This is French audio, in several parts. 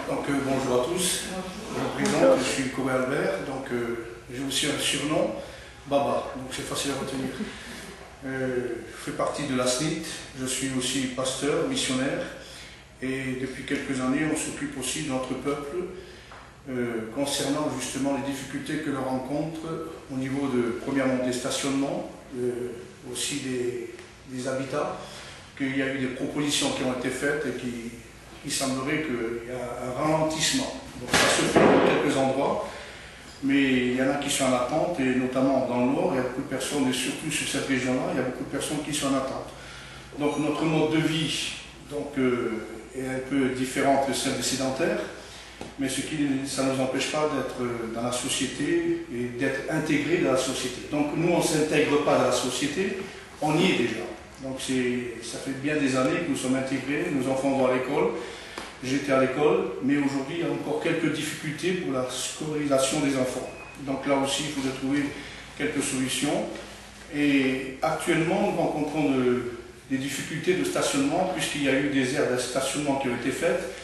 Bonjour à tous, je me présente, je suis Coré Albert, j'ai aussi un surnom, Baba, donc c'est facile à retenir. Je fais partie de la SNIT, je suis aussi pasteur, missionnaire, et depuis quelques années on s'occupe aussi de notre peuple concernant justement les difficultés que l'on rencontre au niveau de, premièrement, des stationnements, aussi des habitats, qu'il y a eu des propositions qui ont été faites et il semblerait qu'il y a un ralentissement. Donc ça se fait dans quelques endroits, mais il y en a qui sont en attente, et notamment dans le Nord, il y a beaucoup de personnes, et surtout sur cette région-là, il y a beaucoup de personnes qui sont en attente. Donc notre mode de vie est un peu différent de celle des sédentaires, mais ça ne nous empêche pas d'être dans la société et d'être intégrés dans la société. Donc nous, on ne s'intègre pas dans la société, on y est déjà. Donc ça fait bien des années que nous sommes intégrés, nos enfants vont à l'école, j'étais à l'école, mais aujourd'hui il y a encore quelques difficultés pour la scolarisation des enfants. Donc là aussi il faudrait trouver quelques solutions. Et actuellement nous rencontrons des difficultés de stationnement, puisqu'il y a eu des aires de stationnement qui ont été faites,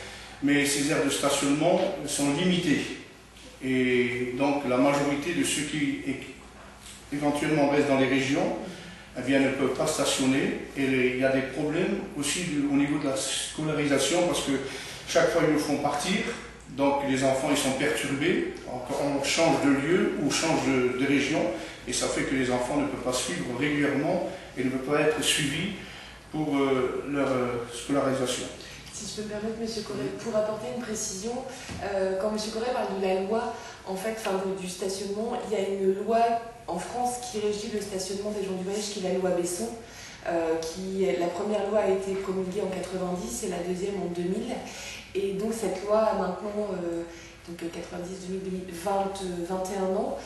mais ces aires de stationnement sont limitées. Et donc la majorité de ceux qui éventuellement restent dans les régions, eh bien, ne peuvent pas stationner, et il y a des problèmes aussi au niveau de la scolarisation, parce que chaque fois ils nous font partir, donc les enfants ils sont perturbés, on change de lieu ou change de région, et ça fait que les enfants ne peuvent pas suivre régulièrement et ne peuvent pas être suivis pour leur scolarisation. Si je peux me permettre, M. Coré, pour apporter une précision, quand M. Coré parle de la loi, en fait, du stationnement, il y a une loi en France qui régit le stationnement des gens du voyage, qui est la loi Besson. La première loi a été promulguée en 90 et la deuxième en 2000. Et donc cette loi a maintenant 90, 2000, 21 ans.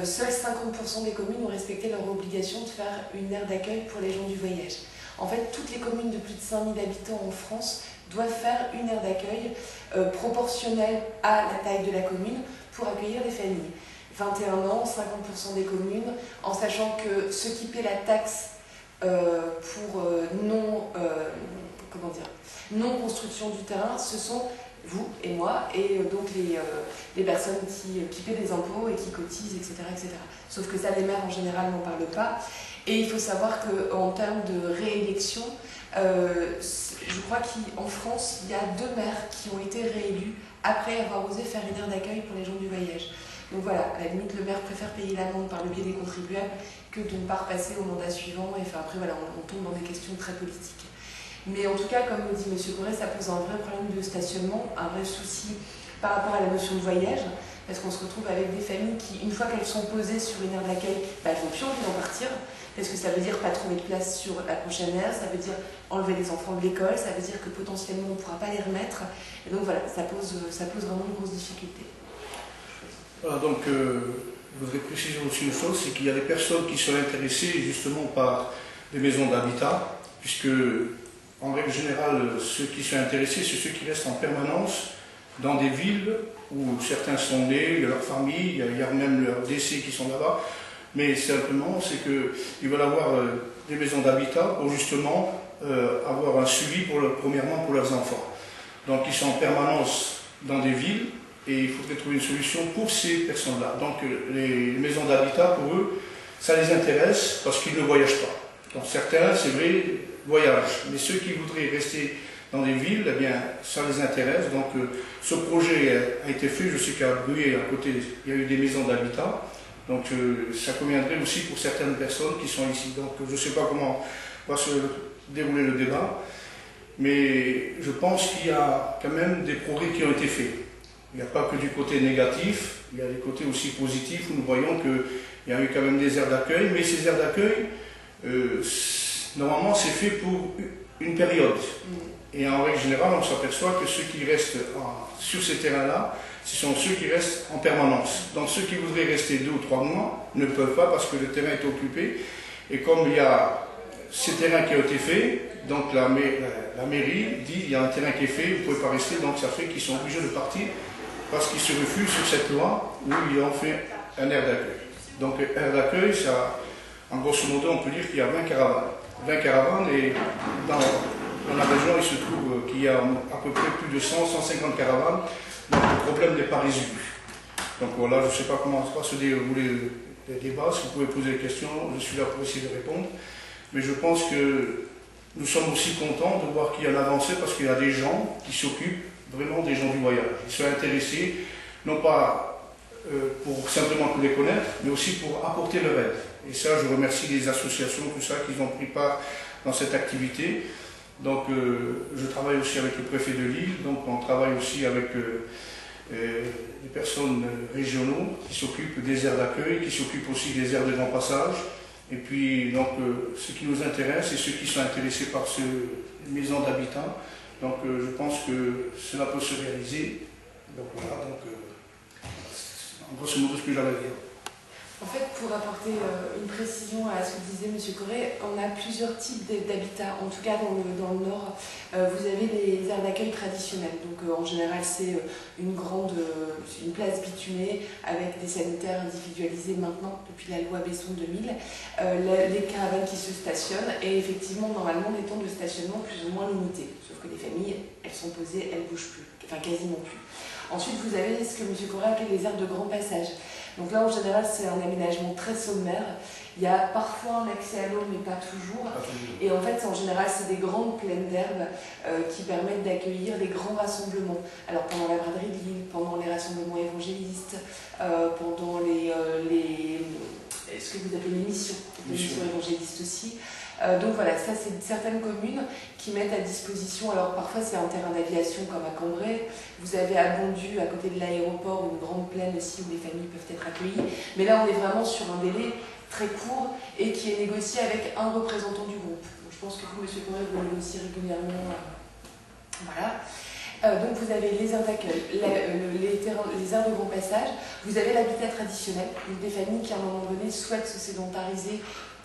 Seuls 50% des communes ont respecté leur obligation de faire une aire d'accueil pour les gens du voyage. En fait, toutes les communes de plus de 5000 habitants en France doivent faire une aire d'accueil proportionnelle à la taille de la commune pour accueillir les familles. 21 ans, 50% des communes, en sachant que ceux qui paient la taxe pour non-construction du terrain, ce sont vous et moi, et donc les personnes qui paient des impôts et qui cotisent, etc., etc. Sauf que ça, les maires en général n'en parlent pas. Et il faut savoir qu'en termes de réélection, je crois qu'en France, il y a 2 maires qui ont été réélus après avoir osé faire une aire d'accueil pour les gens du voyage. Donc voilà, à la limite, le maire préfère payer l'amende par le biais des contribuables que de ne pas repasser au mandat suivant. Et après, voilà, on tombe dans des questions très politiques. Mais en tout cas, comme le dit M. Coré, ça pose un vrai problème de stationnement, un vrai souci par rapport à la notion de voyage, parce qu'on se retrouve avec des familles qui, une fois qu'elles sont posées sur une aire d'accueil, elles n'ont plus envie d'en partir, parce que ça veut dire pas trouver de place sur la prochaine aire, ça veut dire enlever les enfants de l'école, ça veut dire que potentiellement on ne pourra pas les remettre. Et donc voilà, ça pose vraiment une grosse difficulté. Voilà, donc je voudrais préciser aussi une chose, c'est qu'il y a des personnes qui sont intéressées justement par des maisons d'habitat, puisque en règle générale, ceux qui sont intéressés, c'est ceux qui restent en permanence dans des villes où certains sont nés, il y a leur famille, il y a même leurs décès qui sont là-bas, mais simplement c'est qu'ils veulent avoir des maisons d'habitat pour justement avoir un suivi premièrement pour leurs enfants. Donc ils sont en permanence dans des villes, et il faudrait trouver une solution pour ces personnes-là. Donc les maisons d'habitat, pour eux, ça les intéresse parce qu'ils ne voyagent pas. Donc certains, c'est vrai, voyagent, mais ceux qui voudraient rester dans des villes, eh bien, ça les intéresse. Donc ce projet a été fait, je sais qu'à Bruy, à côté, il y a eu des maisons d'habitat. Donc ça conviendrait aussi pour certaines personnes qui sont ici. Donc je ne sais pas comment va se dérouler le débat, mais je pense qu'il y a quand même des progrès qui ont été faits. Il n'y a pas que du côté négatif, il y a des côtés aussi positifs où nous voyons qu'il y a eu quand même des aires d'accueil, mais ces aires d'accueil, normalement c'est fait pour une période. Et en règle générale, on s'aperçoit que ceux qui restent sur ces terrains-là, ce sont ceux qui restent en permanence. Donc ceux qui voudraient rester 2 ou 3 mois ne peuvent pas parce que le terrain est occupé. Et comme il y a ces terrains qui ont été faits, donc la mairie dit il y a un terrain qui est fait, vous ne pouvez pas rester, donc ça fait qu'ils sont obligés de partir parce qu'ils se refusent sur cette loi où ils ont fait un aire d'accueil. Donc aire d'accueil, ça, en grosso modo, on peut dire qu'il y a 20 caravanes. 20 caravanes et dans la région, il se trouve qu'il y a à peu près plus de 100-150 caravanes, donc le problème n'est pas résolu. Donc voilà, je ne sais pas comment va se dérouler les débats, si vous pouvez poser des questions, je suis là pour essayer de répondre. Mais je pense que nous sommes aussi contents de voir qu'il y a l'avancée parce qu'il y a des gens qui s'occupent vraiment des gens du voyage. Ils sont intéressés, non pas pour simplement les connaître, mais aussi pour apporter leur aide. Et ça, je remercie les associations, tout ça, qui ont pris part dans cette activité. Donc, je travaille aussi avec le préfet de Lille, donc on travaille aussi avec les personnes régionaux qui s'occupent des aires d'accueil, qui s'occupent aussi des aires de grand passage. Et puis, donc, ce qui nous intéresse et ceux qui sont intéressés par ces maisons d'habitat. Donc, je pense que cela peut se réaliser. Donc, voilà, donc, en grosso modo, ce que j'avais à dire. En fait, pour apporter une précision à ce que disait M. Corré, on a plusieurs types d'habitats. En tout cas, dans le Nord, vous avez les aires d'accueil traditionnelles. Donc, en général, c'est une place bitumée avec des sanitaires individualisés maintenant, depuis la loi Besson 2000. Les caravanes qui se stationnent et effectivement, normalement, des temps de stationnement plus ou moins limités. Sauf que les familles, elles sont posées, elles ne bougent plus, enfin quasiment plus. Ensuite, vous avez ce que M. Corré appelle les aires de grand passage. Donc là, en général, c'est un aménagement très sommaire. Il y a parfois un accès à l'eau, mais pas toujours. Et en fait, en général, c'est des grandes plaines d'herbe qui permettent d'accueillir des grands rassemblements. Alors, pendant la braderie de Lille, pendant les rassemblements évangélistes, pendant ce que vous appelez les missions évangélistes aussi. Donc voilà, ça c'est certaines communes qui mettent à disposition, alors parfois c'est un terrain d'aviation comme à Cambrai, vous avez à Bondu, à côté de l'aéroport, une grande plaine aussi où les familles peuvent être accueillies, mais là on est vraiment sur un délai très court et qui est négocié avec un représentant du groupe. Donc, je pense que vous, M. Corré, vous négociez régulièrement. Voilà. Donc vous avez les aires d'accueil, les aires de grand passage, vous avez l'habitat traditionnel, donc des familles qui à un moment donné souhaitent se sédentariser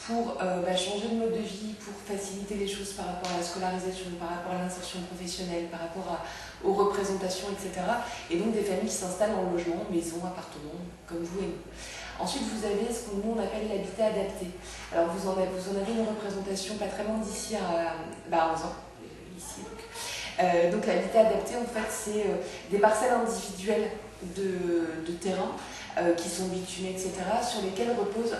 pour changer de mode de vie, pour faciliter les choses par rapport à la scolarisation, par rapport à l'insertion professionnelle, par rapport aux représentations, etc. Et donc des familles qui s'installent en logement, maison, appartement, comme vous et nous. Ensuite, vous avez ce que nous on appelle l'habitat adapté. Alors vous en avez une représentation pas très loin d'ici à 11 ans, ici donc. Donc l'habitat adapté, en fait, c'est des parcelles individuelles de terrain qui sont bitumées, etc., sur lesquelles repose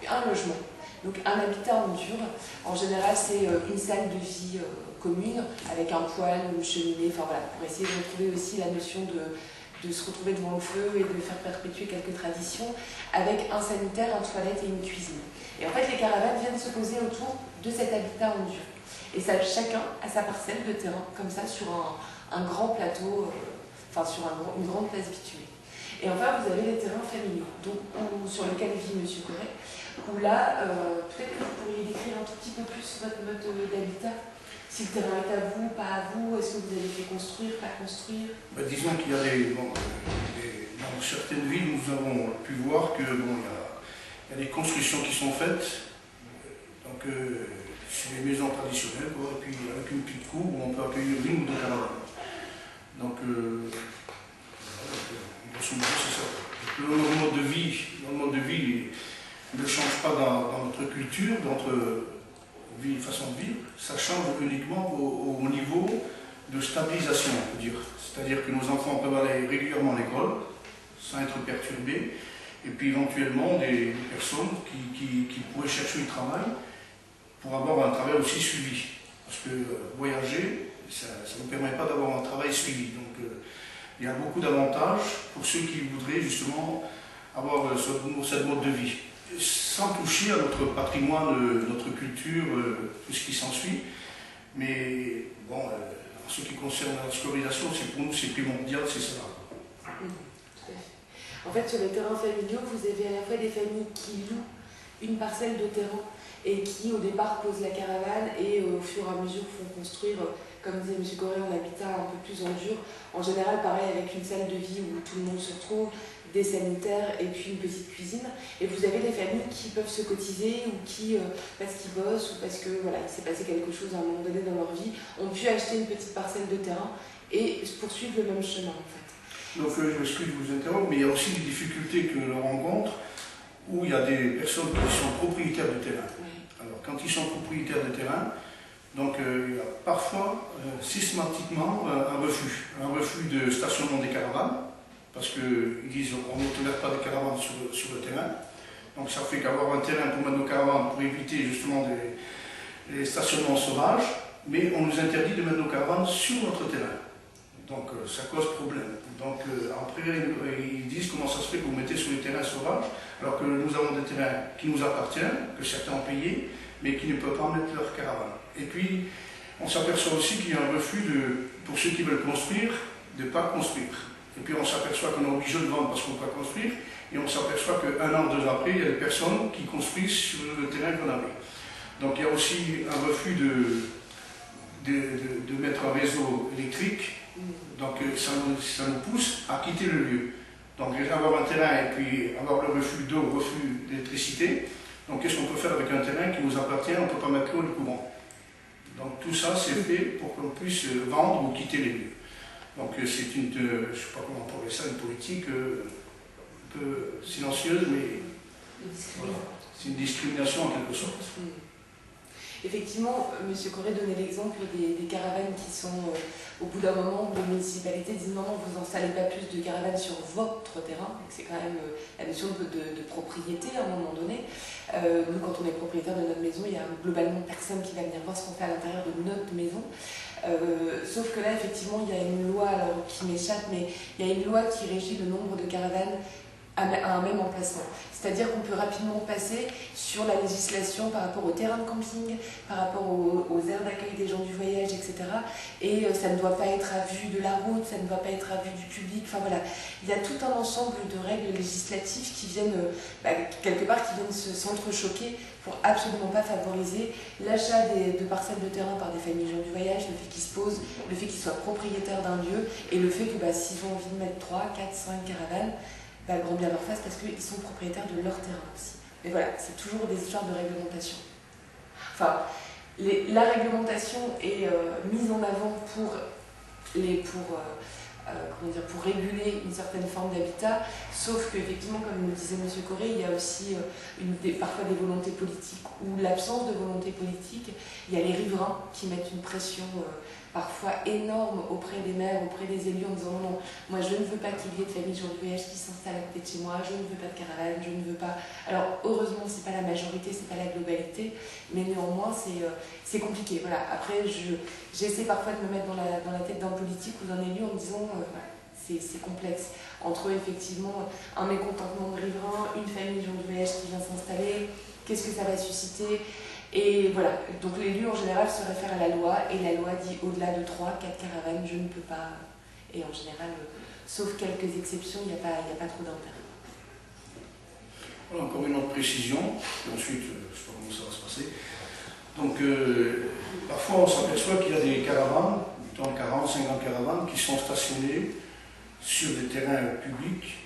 un logement. Donc un habitat en dur, en général c'est une salle de vie commune avec un poêle, une cheminée, enfin voilà, pour essayer de retrouver aussi la notion de se retrouver devant le feu et de faire perpétuer quelques traditions, avec un sanitaire, une toilette et une cuisine. Et en fait les caravanes viennent se poser autour de cet habitat en dur. Et ça, chacun a sa parcelle de terrain, comme ça, sur un grand plateau, sur une grande place bitumée. Et enfin, vous avez les terrains familiaux, sur lesquels vit M. Corré, où là, peut-être que vous pourriez décrire un tout petit peu plus votre mode d'habitat. Si le terrain est à vous, pas à vous, est-ce que vous avez fait construire, pas construire? Disons qu'il y a dans certaines villes, nous avons pu voir que il y a des constructions qui sont faites. Donc, c'est les maisons traditionnelles, et puis avec une petite cour où on peut accueillir une ou deux caravanes. Donc, grosso modo, c'est ça. Le mode de vie ne change pas dans notre culture, dans notre façon de vivre. Ça change uniquement au niveau de stabilisation, on peut dire. C'est-à-dire que nos enfants peuvent aller régulièrement à l'école, sans être perturbés, et puis éventuellement des personnes qui pourraient chercher du travail, pour avoir un travail aussi suivi. Parce que voyager, ça ne permet pas d'avoir un travail suivi. Donc il y a beaucoup d'avantages pour ceux qui voudraient justement avoir cette mode de vie. Sans toucher à notre patrimoine, notre culture, tout ce qui s'ensuit. Mais bon, en ce qui concerne la scolarisation, pour nous c'est primordial, c'est ça. En fait, sur les terrains familiaux, vous avez à la fois des familles qui louent une parcelle de terrain et qui au départ posent la caravane et au fur et à mesure font construire, comme disait M. Corré, un habitat un peu plus en dur. En général, pareil, avec une salle de vie où tout le monde se retrouve, des sanitaires et puis une petite cuisine. Et vous avez des familles qui peuvent se cotiser ou qui, parce qu'ils bossent ou parce que voilà, il s'est passé quelque chose à un moment donné dans leur vie, ont pu acheter une petite parcelle de terrain et poursuivre le même chemin en fait. Donc je m'excuse de vous interrompre, mais il y a aussi des difficultés que l'on rencontre où il y a des personnes qui sont propriétaires de terrain. Oui. Alors quand ils sont propriétaires de terrain, Donc il y a parfois, systématiquement, un refus de stationnement des caravanes, parce qu'ils disent on ne tolère pas de caravanes sur le terrain. Donc ça fait qu'avoir un terrain pour mettre nos caravanes, pour éviter justement les stationnements sauvages, mais on nous interdit de mettre nos caravanes sur notre terrain. Donc ça cause problème. Donc après, ils disent comment ça se fait que vous mettez sur les terrains sauvages, alors que nous avons des terrains qui nous appartiennent, que certains ont payés, mais qui ne peuvent pas mettre leurs caravanes. Et puis, on s'aperçoit aussi qu'il y a un refus, pour ceux qui veulent construire, de ne pas construire. Et puis on s'aperçoit qu'on est obligé de vendre parce qu'on ne peut pas construire, et on s'aperçoit qu'un an, 2 ans après, il y a des personnes qui construisent sur le terrain qu'on avait. Donc il y a aussi un refus de mettre un réseau électrique, donc ça nous pousse à quitter le lieu. Donc avoir un terrain et puis avoir le refus d'eau, refus d'électricité, donc qu'est-ce qu'on peut faire avec un terrain qui nous appartient, on ne peut pas mettre l'eau et le courant. Donc tout ça c'est fait pour qu'on puisse vendre ou quitter les lieux. Donc c'est une, je ne sais pas comment on pourrait ça, une politique un peu silencieuse, mais voilà, c'est une discrimination en quelque sorte. Effectivement, M. Corré donnait l'exemple des caravanes qui sont, au bout d'un moment, les municipalités disent non, non, vous n'installez pas plus de caravanes sur votre terrain. C'est quand même la notion de propriété à un moment donné. Nous, quand on est propriétaire de notre maison, il y a globalement personne qui va venir voir ce qu'on fait à l'intérieur de notre maison. Sauf que là, effectivement, il y a une loi alors, qui m'échappe, mais il y a une loi qui régit le nombre de caravanes à un même emplacement. C'est-à-dire qu'on peut rapidement passer sur la législation par rapport au terrain de camping, par rapport aux aires d'accueil des gens du voyage, etc. Et ça ne doit pas être à vue de la route, ça ne doit pas être à vue du public. Enfin voilà, il y a tout un ensemble de règles législatives qui viennent, quelque part, qui viennent s'entrechoquer pour absolument pas favoriser l'achat de parcelles de terrain par des familles gens du voyage, le fait qu'ils se posent, le fait qu'ils soient propriétaires d'un lieu, et le fait que s'ils ont envie de mettre 3, 4, 5 caravanes, grand bien leur face parce qu'ils sont propriétaires de leur terrain aussi. Mais voilà, c'est toujours des histoires de réglementation. Enfin, la réglementation est mise en avant pour réguler une certaine forme d'habitat, sauf qu'effectivement, comme le disait M. Corré, il y a aussi parfois des volontés politiques ou l'absence de volonté politique. Il y a les riverains qui mettent une pression parfois énorme auprès des maires, auprès des élus en disant non, moi je ne veux pas qu'il y ait de familles gens du voyage qui s'installent à côté de chez moi, je ne veux pas de caravane, je ne veux pas... Alors heureusement c'est pas la majorité, c'est pas la globalité, mais néanmoins c'est compliqué. Voilà. Après j'essaie parfois de me mettre dans la tête d'un politique ou d'un élu en me disant voilà, c'est complexe. Entre effectivement un mécontentement de riverains, une famille gens du voyage qui vient s'installer, qu'est-ce que ça va susciter? Et voilà, donc l'élu en général se réfère à la loi, et la loi dit au-delà de 3, 4 caravanes, je ne peux pas. Et en général, sauf quelques exceptions, il n'y a pas trop d'intérêt. Voilà, encore une autre précision, et ensuite, je ne sais pas comment ça va se passer. Donc, parfois on s'aperçoit qu'il y a des caravanes, 40, 50 caravanes, qui sont stationnées sur des terrains publics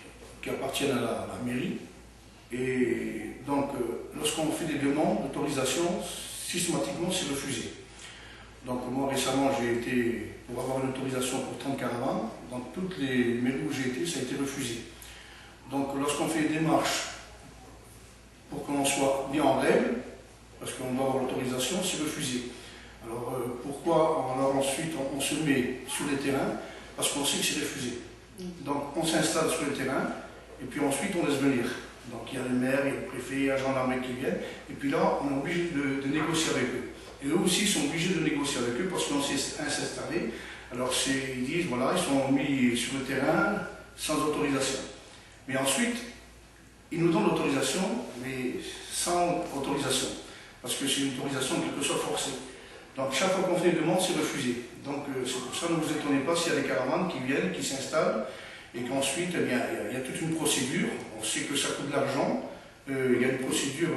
qui appartiennent à la mairie. Et donc, lorsqu'on fait des demandes d'autorisation, systématiquement, c'est refusé. Donc, moi, récemment, j'ai été, pour avoir une autorisation pour 30 caravanes, dans toutes les mairies où j'ai été, ça a été refusé. Donc, lorsqu'on fait des démarches pour qu'on soit bien en règle, parce qu'on doit avoir l'autorisation, c'est refusé. Alors, pourquoi? Alors, ensuite, on se met sur les terrains, parce qu'on sait que c'est refusé. Donc, on s'installe sur le terrain, et puis ensuite, on laisse venir. Donc il y a le maire, il y a le préfet, il y a la gendarmerie qui viennent, et puis là on est obligé de négocier avec eux. Et eux aussi sont obligés de négocier avec eux parce qu'on s'est installé. Alors ils disent voilà, ils sont mis sur le terrain sans autorisation. Mais ensuite, ils nous donnent l'autorisation, mais sans autorisation. Parce que c'est une autorisation en quelque sorte forcée. Donc chaque fois qu'on fait une demande, c'est refusé. Donc c'est pour ça, ne vous étonnez pas s'il y a des caravanes qui viennent, qui s'installent, et qu'ensuite, eh bien, il y a toute une procédure. On sait que ça coûte de l'argent. Il y a une procédure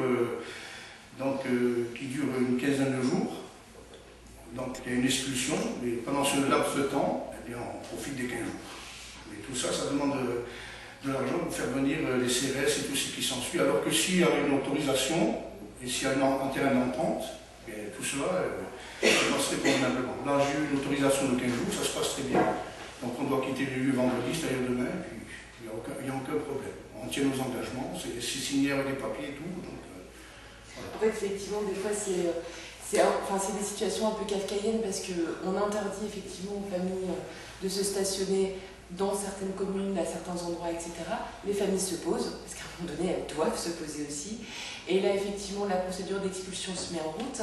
qui dure une quinzaine de jours. Donc il y a une expulsion, mais pendant ce laps de temps, eh bien, on profite des 15 jours. Et tout ça, ça demande de l'argent pour faire venir les CRS et tout ce qui s'ensuit. Alors que s'il y a une autorisation, et s'il y a un terrain d'entente, tout cela se passerait convenablement. Là, j'ai eu une autorisation de 15 jours, ça se passe très bien. Donc on doit quitter les lieux vendredi, c'est-à-dire demain, et puis il n'y a aucun problème. On tient nos engagements, c'est signé avec des papiers et tout. Donc, voilà. En fait, effectivement, des fois, c'est c'est des situations un peu kafkaïennes parce qu'on interdit effectivement aux familles de se stationner dans certaines communes, à certains endroits, etc. Les familles se posent, parce qu'à un moment donné, elles doivent se poser aussi. Et là, effectivement, la procédure d'expulsion se met en route.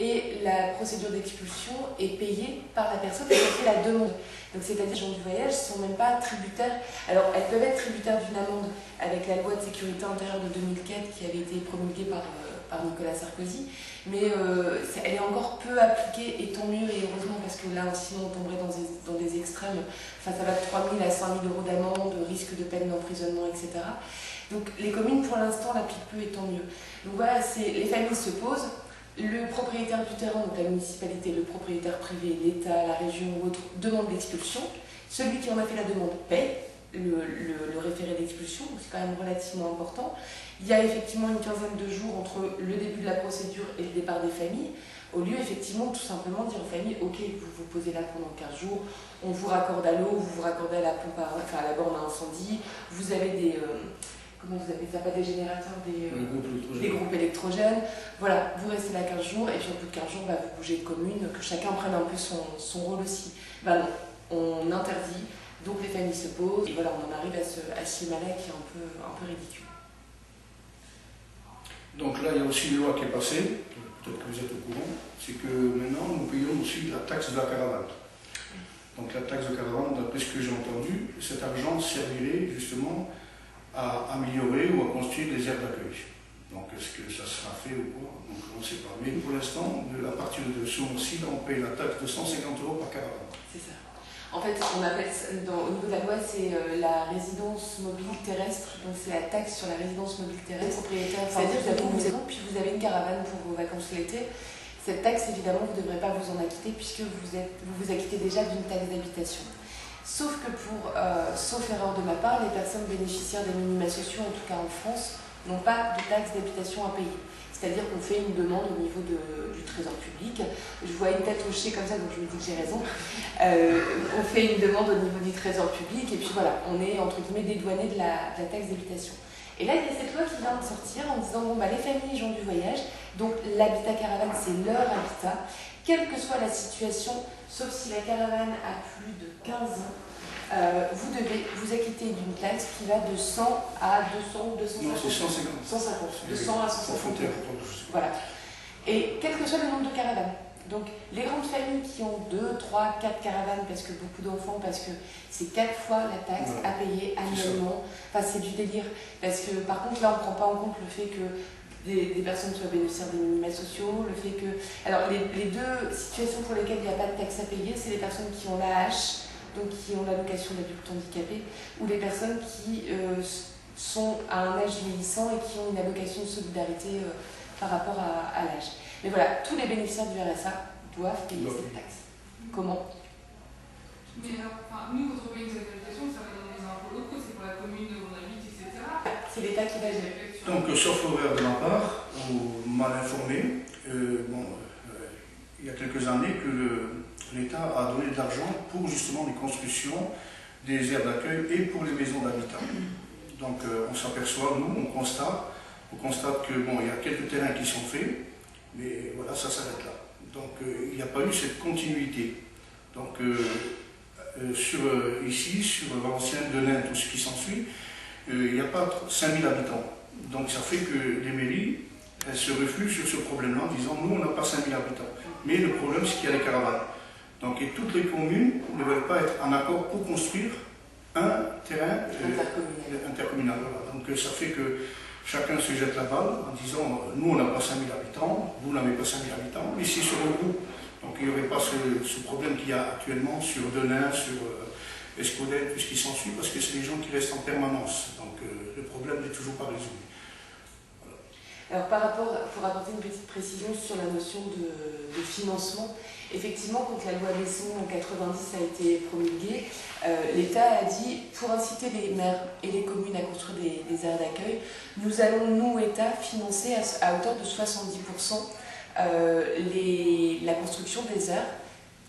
Et la procédure d'expulsion est payée par la personne qui a fait la demande. Donc, c'est-à-dire que les gens du voyage ne sont même pas tributaires. Alors, elles peuvent être tributaires d'une amende avec la loi de sécurité intérieure de 2004 qui avait été promulguée par Nicolas Sarkozy. Mais elle est encore peu appliquée, et tant mieux, et heureusement, parce que là, sinon, on tomberait dans des extrêmes. Enfin, ça va de 3 000 à 5 000 euros d'amende, risque de peine d'emprisonnement, etc. Donc, les communes, pour l'instant, l'appliquent peu, et tant mieux. Donc voilà, les familles se posent. Le propriétaire du terrain, donc la municipalité, le propriétaire privé, l'État, la région ou autre, demande l'expulsion. Celui qui en a fait la demande paye le référé d'expulsion, donc c'est quand même relativement important. Il y a effectivement une quinzaine de jours entre le début de la procédure et le départ des familles, au lieu effectivement tout simplement dire aux familles, ok, vous vous posez là pendant 15 jours, on vous raccorde à l'eau, vous vous raccordez à la pompe à la borne à incendie, vous avez des... comment vous appelez ça, pas des générateurs, des groupes électrogènes. Voilà, vous restez là 15 jours, et puis au bout de 15 jours, vous bougez de commune, que chacun prenne un peu son rôle aussi. Non, on interdit, donc les familles se posent, et voilà, on en arrive à ce schéma-là qui est un peu ridicule. Donc là, il y a aussi une loi qui est passée, peut-être que vous êtes au courant, c'est que maintenant, nous payons aussi la taxe de la caravane. Donc la taxe de caravane, d'après ce que j'ai entendu, cet argent servirait justement à améliorer ou à construire des aires d'accueil. Donc est-ce que ça sera fait ou quoi? Donc on ne sait pas. Mais pour l'instant, à partir de ce mois-ci, on paye la taxe de 150 € par caravane. C'est ça. En fait, on appelle au niveau de la loi, c'est la résidence mobile terrestre. Donc c'est la taxe sur la résidence mobile terrestre. C'est-à-dire que vous avez une caravane pour vos vacances l'été. Cette taxe, évidemment, vous ne devrez pas vous en acquitter puisque vous vous acquittez déjà d'une taxe d'habitation. Sauf que sauf erreur de ma part, les personnes bénéficiaires des minima sociaux, en tout cas en France, n'ont pas de taxe d'habitation à payer. C'est-à-dire qu'on fait une demande au niveau du trésor public. Je vois une tête hochée comme ça, donc je me dis que j'ai raison. On fait une demande au niveau du trésor public, et puis voilà, on est entre guillemets dédouané de la taxe d'habitation. Et là, il y a cette loi qui vient de sortir en disant, bon, les familles, gens du voyage, donc l'habitat caravane, c'est leur habitat, quelle que soit la situation, sauf si la caravane a plus de 15 ans, vous devez vous acquitter d'une taxe qui va de 100 à 200 ou 250. Non, c'est 150. 150. De 100 à 150. Voilà. Et quel que soit le nombre de caravanes. Donc, les grandes familles qui ont 2, 3, 4 caravanes, parce que beaucoup d'enfants, parce que c'est 4 fois la taxe à payer annuellement. Enfin, c'est du délire. Parce que, par contre, là, on ne prend pas en compte le fait que des personnes soient bénéficiaires des minima sociaux, le fait que... Alors, les deux situations pour lesquelles il n'y a pas de taxe à payer, c'est les personnes qui ont l'AH, donc qui ont l'allocation d'adulte handicapé, ou les personnes qui sont à un âge vieillissant et qui ont une allocation de solidarité par rapport à l'âge. Mais voilà, tous les bénéficiaires du RSA doivent payer cette taxe. Comment? Mais nous, votre pays d'allocation, ça va dans les impôts locaux, c'est pour la commune où on habite, etc. C'est l'État qui va gérer. Donc, sauf erreur de ma part, ou mal informé, il y a quelques années que l'État a donné de l'argent pour justement les constructions des aires d'accueil et pour les maisons d'habitat. Donc on s'aperçoit, nous, on constate que il y a quelques terrains qui sont faits, mais voilà, ça s'arrête là. Donc il n'y a pas eu cette continuité. Donc ici, sur Valenciennes, Denain, tout ce qui s'ensuit, il n'y a pas 5000 habitants. Donc ça fait que les mairies, elles se refusent sur ce problème-là en disant, nous, on n'a pas 5000 habitants. Mais le problème, c'est qu'il y a les caravanes. Donc, et toutes les communes ne veulent pas être en accord pour construire un terrain intercommunal. Voilà. Donc, ça fait que chacun se jette la balle en disant, nous, on n'a pas 5000 habitants, vous n'avez pas 5000 habitants, mais c'est sur le groupe. Donc, il n'y aurait pas ce problème qu'il y a actuellement sur Denain, sur Escodel, tout ce qui s'ensuit, parce que c'est les gens qui restent en permanence. Donc, le problème n'est toujours pas résolu. Alors, pour apporter une petite précision sur la notion de financement, effectivement, quand la loi Besson en 90 a été promulguée, l'État a dit, pour inciter les maires et les communes à construire des aires d'accueil, nous allons, nous, État, financer à hauteur de 70% la construction des aires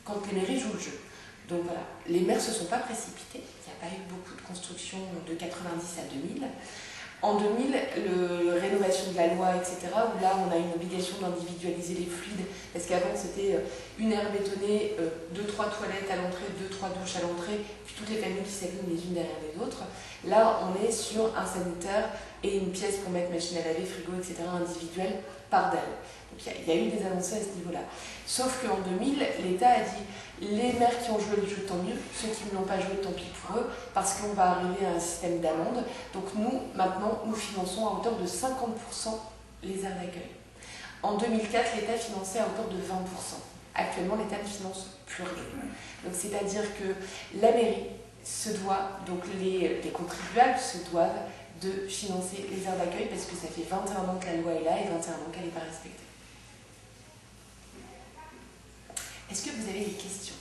quand les mairies jouent le jeu. Donc voilà, les maires ne se sont pas précipités, il n'y a pas eu beaucoup de construction de 90 à 2000. En 2000, la rénovation de la loi, etc., où là on a une obligation d'individualiser les fluides, parce qu'avant c'était une aire bétonnée, 2-3 toilettes à l'entrée, 2-3 douches à l'entrée, puis toutes les familles qui s'alignent les unes derrière les autres. Là on est sur un sanitaire et une pièce pour mettre machine à laver, frigo, etc., individuelle par dalle. Donc il y a eu des avancées à ce niveau-là. Sauf qu'en 2000, l'État a dit les maires qui ont joué le jeu, tant mieux, ceux qui ne l'ont pas joué, tant pis pour eux, parce qu'on va arriver à un système d'amende. Donc nous, maintenant, nous finançons à hauteur de 50% les aires d'accueil. En 2004, l'État finançait à hauteur de 20%. Actuellement, l'État ne finance plus rien. Donc c'est-à-dire que la mairie se doit, donc les contribuables se doivent de financer les aires d'accueil parce que ça fait 21 ans que la loi est là et 21 ans qu'elle n'est pas respectée. Est-ce que vous avez des questions?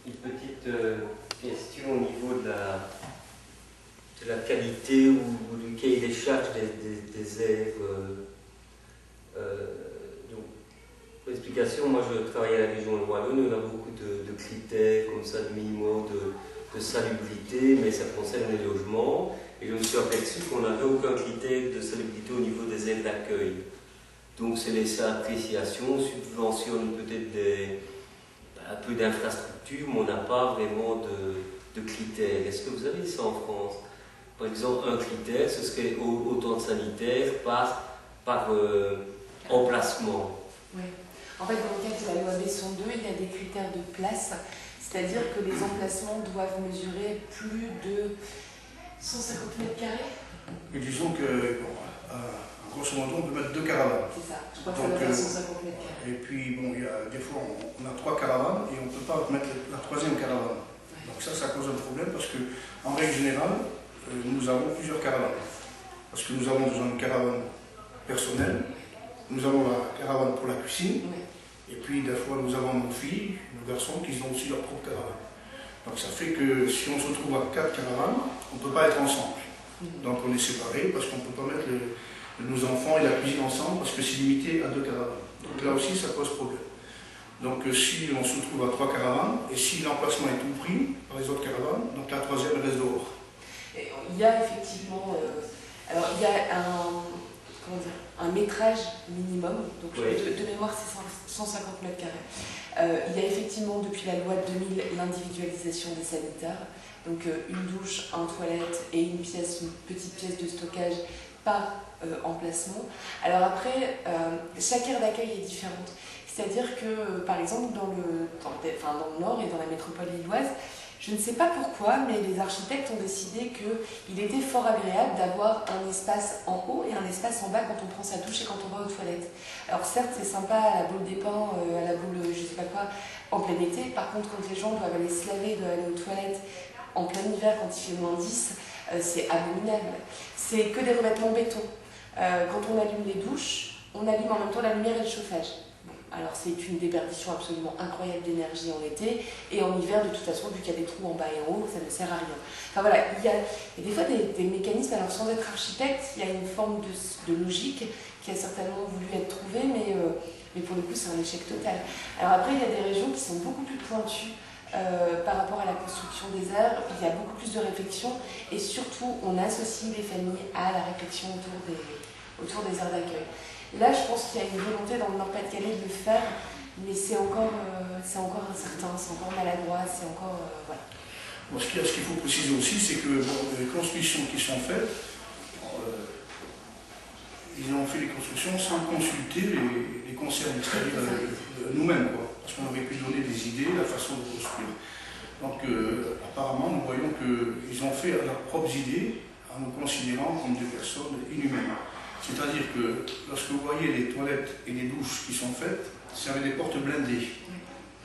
Une petite question au niveau de la qualité ou du cahier des charges des aires. Donc, pour l'explication, moi je travaille à la région de Wallonne, on a beaucoup de critères comme ça, de minimum de salubrité, mais ça concerne les logements. Et je me suis aperçu qu'on n'avait aucun critère de salubrité au niveau des aires d'accueil. Donc c'est laissé à appréciation, on subventionne peut-être un peu d'infrastructures, mais on n'a pas vraiment de critères. Est-ce que vous avez ça en France? Par exemple, un critère, ce serait autant de sanitaires par emplacement. Oui. En fait, dans le cadre de la loi Besson 2, il y a des critères de place, c'est-à-dire que les emplacements doivent mesurer plus de 150 mètres carrés. Et disons que, grosso modo, on peut mettre 2 caravanes. C'est ça, je crois que ça doit faire 150 mètres carrés. Et puis, bon, il y a des fois, on a 3 caravanes et on ne peut pas mettre la 3e caravane. Ouais. Donc ça cause un problème parce que, en règle générale, nous avons plusieurs caravanes. Parce que nous avons besoin d'une caravane personnelle, nous avons la caravane pour la cuisine, Ouais. et puis des fois nous avons nos filles, nos garçons qui ont aussi leur propre caravane. Donc ça fait que si on se retrouve à 4 caravanes, on ne peut pas être ensemble. Donc on est séparés parce qu'on ne peut pas mettre nos enfants et la cuisine ensemble parce que c'est limité à 2 caravanes. Donc là aussi ça pose problème. Donc si on se retrouve à 3 caravanes et si l'emplacement est tout pris par les autres caravanes, donc la 3e reste dehors. Et il y a effectivement, alors il y a un métrage minimum, donc oui. de mémoire c'est 150 mètres carrés. Il y a effectivement depuis la loi de 2000 l'individualisation des sanitaires, donc une douche, un toilette et une petite pièce de stockage par emplacement. Alors après, chaque aire d'accueil est différente. C'est-à-dire que, par exemple, dans le Nord et dans la métropole lilloise, je ne sais pas pourquoi, mais les architectes ont décidé qu'il était fort agréable d'avoir un espace en haut et un espace en bas quand on prend sa douche et quand on va aux toilettes. Alors certes, c'est sympa à la boule des pins, à la boule je sais pas quoi, en plein été. Par contre, quand les gens doivent aller se laver, doivent aller aux toilettes en plein hiver quand il fait moins 10, c'est abominable. C'est que des revêtements béton. Quand on allume les douches, on allume en même temps la lumière et le chauffage. Alors c'est une déperdition absolument incroyable d'énergie en été, et en hiver de toute façon, vu qu'il y a des trous en bas et en haut, ça ne sert à rien. Enfin voilà, il y a des fois des mécanismes, alors sans être architecte, il y a une forme de logique qui a certainement voulu être trouvée, mais pour le coup c'est un échec total. Alors après il y a des régions qui sont beaucoup plus pointues par rapport à la construction des aires, il y a beaucoup plus de réflexion, et surtout on associe les familles à la réflexion autour des aires d'accueil. Là, je pense qu'il y a une volonté dans le Nord-Pas-de-Calais de le faire, mais c'est encore incertain, c'est encore maladroit, c'est encore... voilà. Bon, ce qu'il faut préciser aussi, c'est que les constructions qui sont faites, ils ont fait les constructions sans consulter les concerts, c'est-à-dire nous-mêmes, parce qu'on aurait pu donner des idées, la façon de construire. Donc, apparemment, nous voyons qu'ils ont fait leurs propres idées en nous considérant comme des personnes inhumaines. C'est-à-dire que lorsque vous voyez les toilettes et les douches qui sont faites, c'est avec des portes blindées,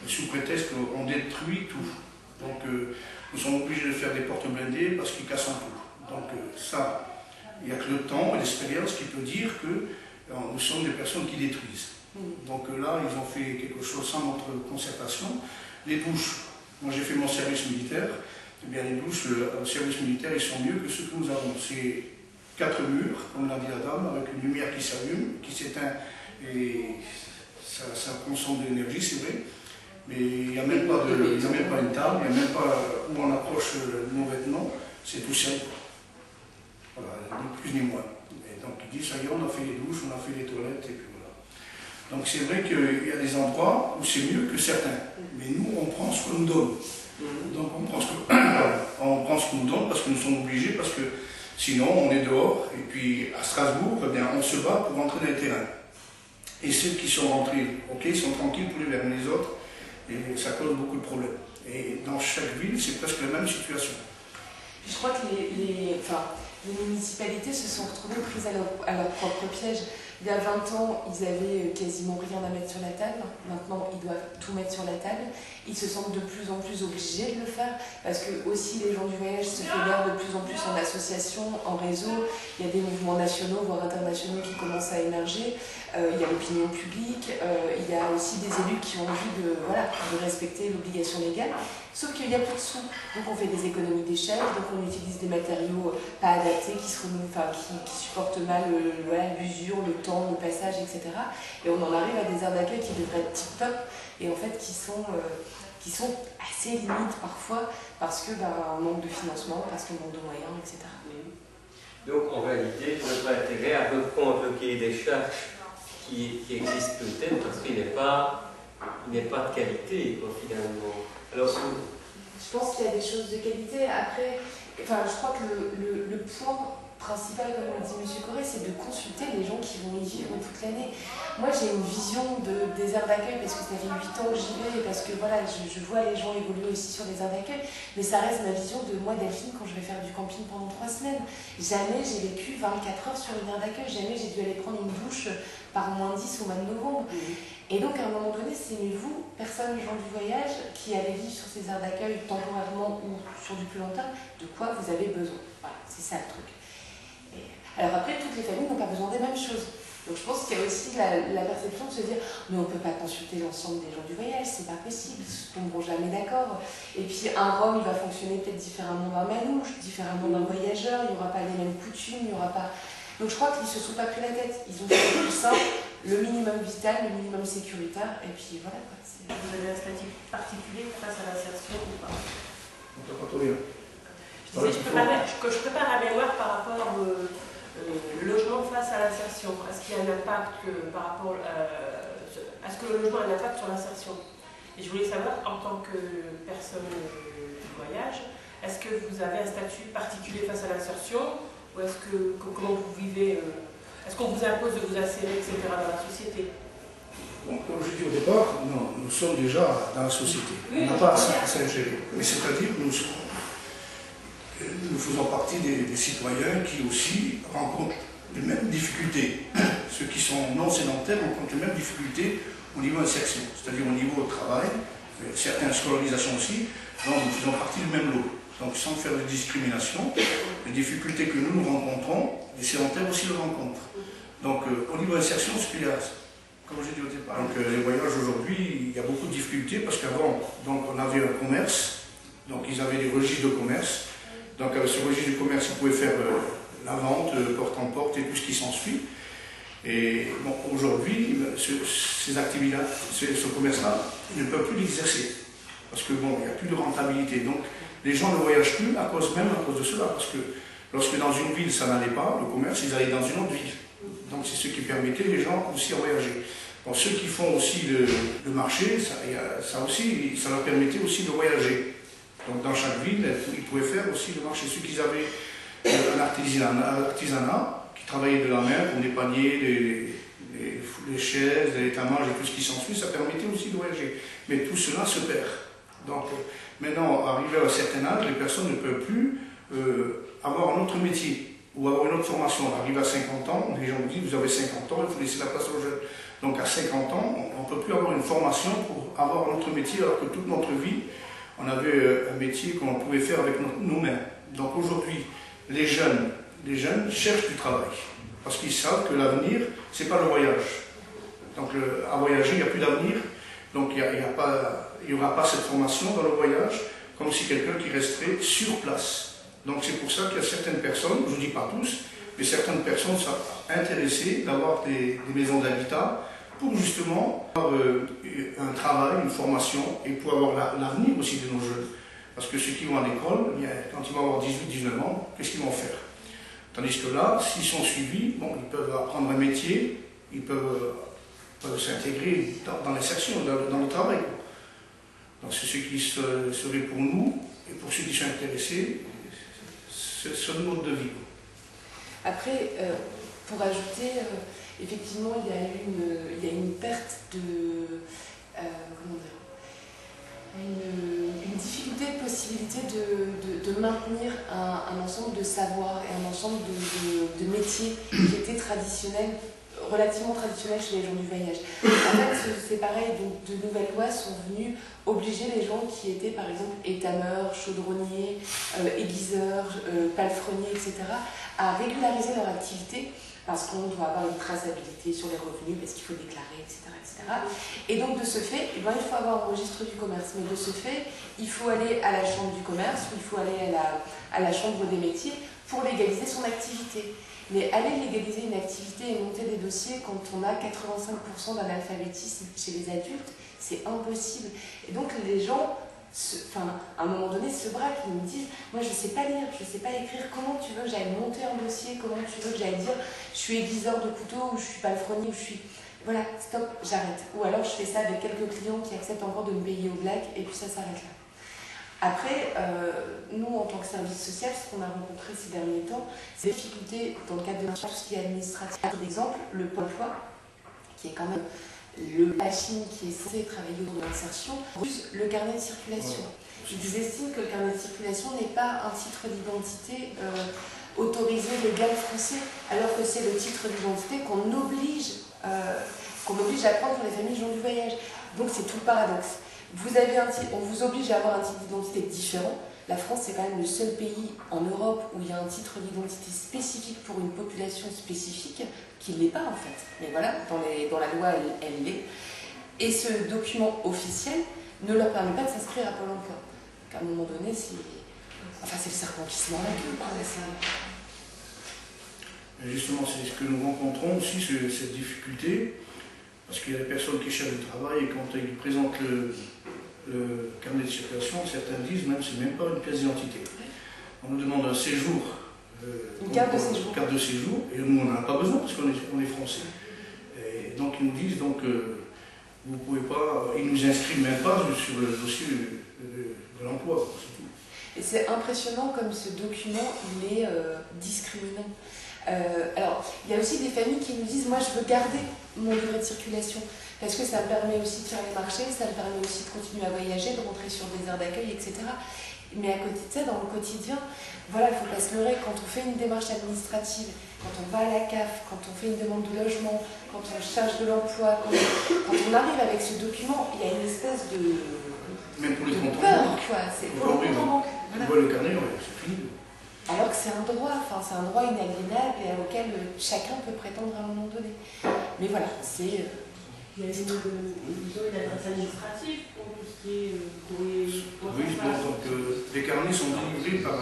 sous prétexte qu'on détruit tout. Donc nous sommes obligés de faire des portes blindées parce qu'ils cassent un tout. Donc ça, il n'y a que le temps et l'expérience qui peut dire que nous sommes des personnes qui détruisent. Donc là, ils ont fait quelque chose sans notre concertation. Les douches, moi j'ai fait mon service militaire, eh bien les douches au service militaire, ils sont mieux que ceux que nous avons. C'est 4 murs, comme l'a dit la dame, avec une lumière qui s'allume, qui s'éteint, et ça consomme de l'énergie, c'est vrai, mais il n'y a même pas une table, il n'y a même pas où on approche nos vêtements, c'est tout simple. Voilà, ni plus ni moins. Et donc il dit, ça y est, on a fait les douches, on a fait les toilettes, et puis voilà. Donc c'est vrai qu'il y a des endroits où c'est mieux que certains. Mais nous, on prend ce qu'on nous donne. Donc on prend ce qu'on nous donne parce que nous sommes obligés, parce que sinon on est dehors. Et puis à Strasbourg, eh bien, on se bat pour rentrer dans les terrains. Et ceux qui sont rentrés, ok, ils sont tranquilles pour les vers les autres, et ça cause beaucoup de problèmes. Et dans chaque ville, c'est presque la même situation. Je crois que les municipalités se sont retrouvées prises à leur propre piège. Il y a 20 ans, ils avaient quasiment rien à mettre sur la table. Maintenant, ils doivent tout mettre sur la table. Ils se sentent de plus en plus obligés de le faire parce que aussi les gens du voyage se fédèrent de plus en plus en associations, en réseau. Il y a des mouvements nationaux, voire internationaux qui commencent à émerger. Il y a l'opinion publique. Il y a aussi des élus qui ont envie de respecter l'obligation légale. Sauf qu'il n'y a plus de sous. Donc on fait des économies d'échelle, donc on utilise des matériaux pas adaptés, qui supportent mal l'usure, le temps, le passage, etc. Et on en arrive à des aires d'accueil qui devraient être tip-top et en fait qui sont assez limites parfois parce que manque de financement, parce qu'on manque de moyens, etc. Donc en réalité, je n'aurais pas intérêt à reprendre le cahier des charges qui existe peut-être parce qu'il n'est pas de qualité finalement. Alors, je pense qu'il y a des choses de qualité. Après, je crois que le point principal, comme le dit M. Corré, c'est de consulter les gens qui vont y vivre toute l'année. Moi, j'ai une vision des aires d'accueil parce que ça fait 8 ans que j'y vais et parce que voilà, je vois les gens évoluer aussi sur les aires d'accueil, mais ça reste ma vision de moi, Delphine, quand je vais faire du camping pendant 3 semaines. Jamais j'ai vécu 24 heures sur une aire d'accueil, jamais j'ai dû aller prendre une douche par -10 au mois de novembre. Et donc, à un moment donné, c'est vous, personne, gens du voyage, qui allez vivre sur ces aires d'accueil temporairement ou sur du plus long terme, de quoi vous avez besoin. Voilà, c'est ça le truc. Alors après, toutes les familles n'ont pas besoin des mêmes choses. Donc je pense qu'il y a aussi la perception de se dire mais on ne peut pas consulter l'ensemble des gens du voyage, c'est pas possible, ils ne tomberont jamais d'accord. Et puis un Rome, il va fonctionner peut-être différemment d'un Manouche, différemment d'un voyageur, il n'y aura pas les mêmes coutumes, il n'y aura pas... Donc je crois qu'ils ne se sont pas pris la tête, ils ont fait le plus simple, le minimum vital, le minimum sécuritaire, et puis voilà quoi. Vous avez un statut particulier face à l'insertion ou pas? On peut pas tout dire. Je prépare la mémoire par rapport au logement face à l'insertion. Est-ce qu'il y a un impact par rapport est-ce que le logement a un impact sur l'insertion? Et je voulais savoir, en tant que personne du voyage, est-ce que vous avez un statut particulier face à l'insertion? Ou comment vous vivez est-ce qu'on vous impose de vous insérer, etc. dans la société? Bon, comme je dis au départ, non, nous sommes déjà dans la société. On n'a pas à s'ingérer. Mais c'est-à-dire que nous faisons partie des citoyens qui aussi rencontrent les mêmes difficultés. Ceux qui sont non sédentaires rencontrent les mêmes difficultés au niveau insertion, c'est-à-dire au niveau travail, certaines scolarisations aussi. Donc nous faisons partie du même lot. Donc sans faire de discrimination, les difficultés que nous rencontrons, les sédentaires aussi le rencontrent. Donc au niveau insertion, ce qu'il y a, comme j'ai dit au départ, donc, les voyages aujourd'hui, il y a beaucoup de difficultés parce qu'avant, on avait un commerce, donc ils avaient des registres de commerce. Donc avec ce registre de commerce, ils pouvaient faire la vente, porte en porte et tout ce qui s'ensuit. Et bon, aujourd'hui, ces activités, ce commerce-là, ils ne peuvent plus l'exercer. Parce que bon, il n'y a plus de rentabilité. Donc les gens ne voyagent plus à cause de cela. Parce que lorsque dans une ville ça n'allait pas, le commerce, ils allaient dans une autre ville. Donc c'est ce qui permettait les gens aussi à voyager. Bon, ceux qui font aussi le marché, ça leur permettait aussi de voyager. Donc dans chaque ville, ils pouvaient faire aussi le marché. Ceux qui avaient un artisanat, qui travaillaient de la main, comme des paniers, les chaises, les tamages et tout ce qui s'ensuit, ça permettait aussi de voyager. Mais tout cela se perd. Donc maintenant, arrivé à un certain âge, les personnes ne peuvent plus avoir un autre métier ou avoir une autre formation. Arrivé à 50 ans, les gens vous disent, vous avez 50 ans, il faut laisser la place aux jeunes. Donc à 50 ans, on ne peut plus avoir une formation pour avoir un autre métier, alors que toute notre vie, on avait un métier qu'on pouvait faire avec nos mains. Donc aujourd'hui, les jeunes cherchent du travail, parce qu'ils savent que l'avenir, ce n'est pas le voyage. Donc à voyager, il n'y a plus d'avenir, donc il n'y aura pas cette formation dans le voyage, comme si quelqu'un qui resterait sur place. Donc c'est pour ça qu'il y a certaines personnes, je ne dis pas tous, mais certaines personnes sont intéressées d'avoir des maisons d'habitat pour justement avoir un travail, une formation et pour avoir l'avenir aussi de nos jeunes. Parce que ceux qui vont à l'école, quand ils vont avoir 18-19 ans, qu'est-ce qu'ils vont faire? Tandis que là, s'ils sont suivis, bon, ils peuvent apprendre un métier, ils peuvent s'intégrer dans l'insertion, dans le travail. Donc c'est ce qui serait pour nous, et pour ceux qui sont intéressés, ce mode de vie. Après, pour ajouter, effectivement, il y a une perte de... comment dire, une difficulté de possibilité de maintenir un ensemble de savoirs et un ensemble de métiers qui étaient traditionnels, relativement traditionnels chez les gens du voyage. En fait, c'est pareil, donc de nouvelles lois sont venues obliger les gens qui étaient par exemple étameurs, chaudronniers, aiguiseurs, palefreniers, etc., à régulariser leur activité parce qu'on doit avoir une traçabilité sur les revenus, parce qu'il faut déclarer, etc., etc. Et donc de ce fait, il faut avoir un registre du commerce. Mais de ce fait, il faut aller à la chambre du commerce ou il faut aller à la chambre des métiers pour légaliser son activité. Mais aller légaliser une activité et monter des dossiers quand on a 85% d'analphabétisme chez les adultes, c'est impossible. Et donc les gens, à un moment donné, se braquent, ils me disent « Moi je ne sais pas lire, je ne sais pas écrire, comment tu veux que j'aille monter un dossier, comment tu veux que j'aille dire je suis aiguiseur de couteau ou je suis palefrenier ou je suis... » Voilà, stop, j'arrête. Ou alors je fais ça avec quelques clients qui acceptent encore de me payer au black et puis ça s'arrête là. Après, nous, en tant que service social, ce qu'on a rencontré ces derniers temps, c'est des difficultés dans le cadre de tout ce qui est administratif. Par exemple, le Pôle emploi, qui est quand même le machine qui est censé travailler autour de l'insertion, refuse le carnet de circulation. Ils estiment que le carnet de circulation n'est pas un titre d'identité autorisé, légal, français, alors que c'est le titre d'identité qu'on oblige à prendre pour les familles gens du voyage. Donc c'est tout le paradoxe. On vous oblige à avoir un titre d'identité différent. La France, c'est quand même le seul pays en Europe où il y a un titre d'identité spécifique pour une population spécifique, qui ne l'est pas en fait. Mais voilà, dans la loi, elle l'est. Et ce document officiel ne leur permet pas de s'inscrire à Pôle emploi. Donc à un moment donné, c'est le serpent qui se mord la queue. Justement, c'est ce que nous rencontrons aussi, cette difficulté, parce qu'il y a des personnes qui cherchent du travail et quand ils présentent le carnet de circulation, certains disent même que ce n'est même pas une pièce d'identité. On nous demande un séjour, une carte de séjour, et nous on n'en a pas besoin parce qu'on est français. Et donc ils nous disent vous pouvez pas, ils nous inscrivent même pas sur le dossier de l'emploi. Et c'est impressionnant comme ce document il est discriminant. Alors, il y a aussi des familles qui nous disent « Moi, je veux garder mon livret de circulation parce que ça me permet aussi de faire les marchés, ça me permet aussi de continuer à voyager, de rentrer sur des aires d'accueil, etc. » Mais à côté de ça, dans le quotidien, voilà, il ne faut pas se leurrer. Quand on fait une démarche administrative, quand on va à la CAF, quand on fait une demande de logement, quand on cherche de l'emploi, quand on arrive avec ce document, il y a une espèce de... Même pour les comptes peur, quoi. C'est pour le compte en banque. On voit le carnet, c'est fini. Alors que c'est un droit, c'est un droit inaliénable et auquel chacun peut prétendre à un moment donné. Mais voilà, c'est... Il y a une adresse administrative pour tout ce qui est courrier. Oui, donc les carnets sont délivrés par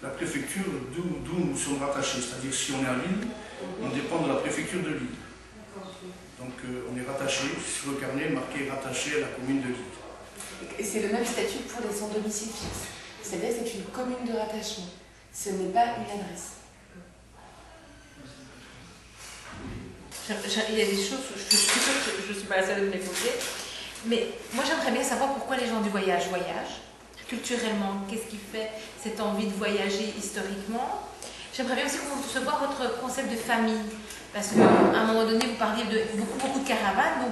la préfecture d'où nous sommes rattachés. C'est-à-dire si on est à Lille, on dépend de la préfecture de Lille. Donc on est rattaché sur le carnet marqué rattaché à la commune de Lille. Et c'est le même statut pour les sans domicile fixe. C'est-à-dire que c'est une commune de rattachement. Ce n'est pas une adresse. Il y a des choses, je suis sûre que je ne suis pas la seule de me les poser, mais moi j'aimerais bien savoir pourquoi les gens du voyage voyagent, culturellement, qu'est-ce qui fait cette envie de voyager historiquement. J'aimerais bien aussi recevoir votre concept de famille, parce qu'à un moment donné vous parliez de beaucoup de caravanes,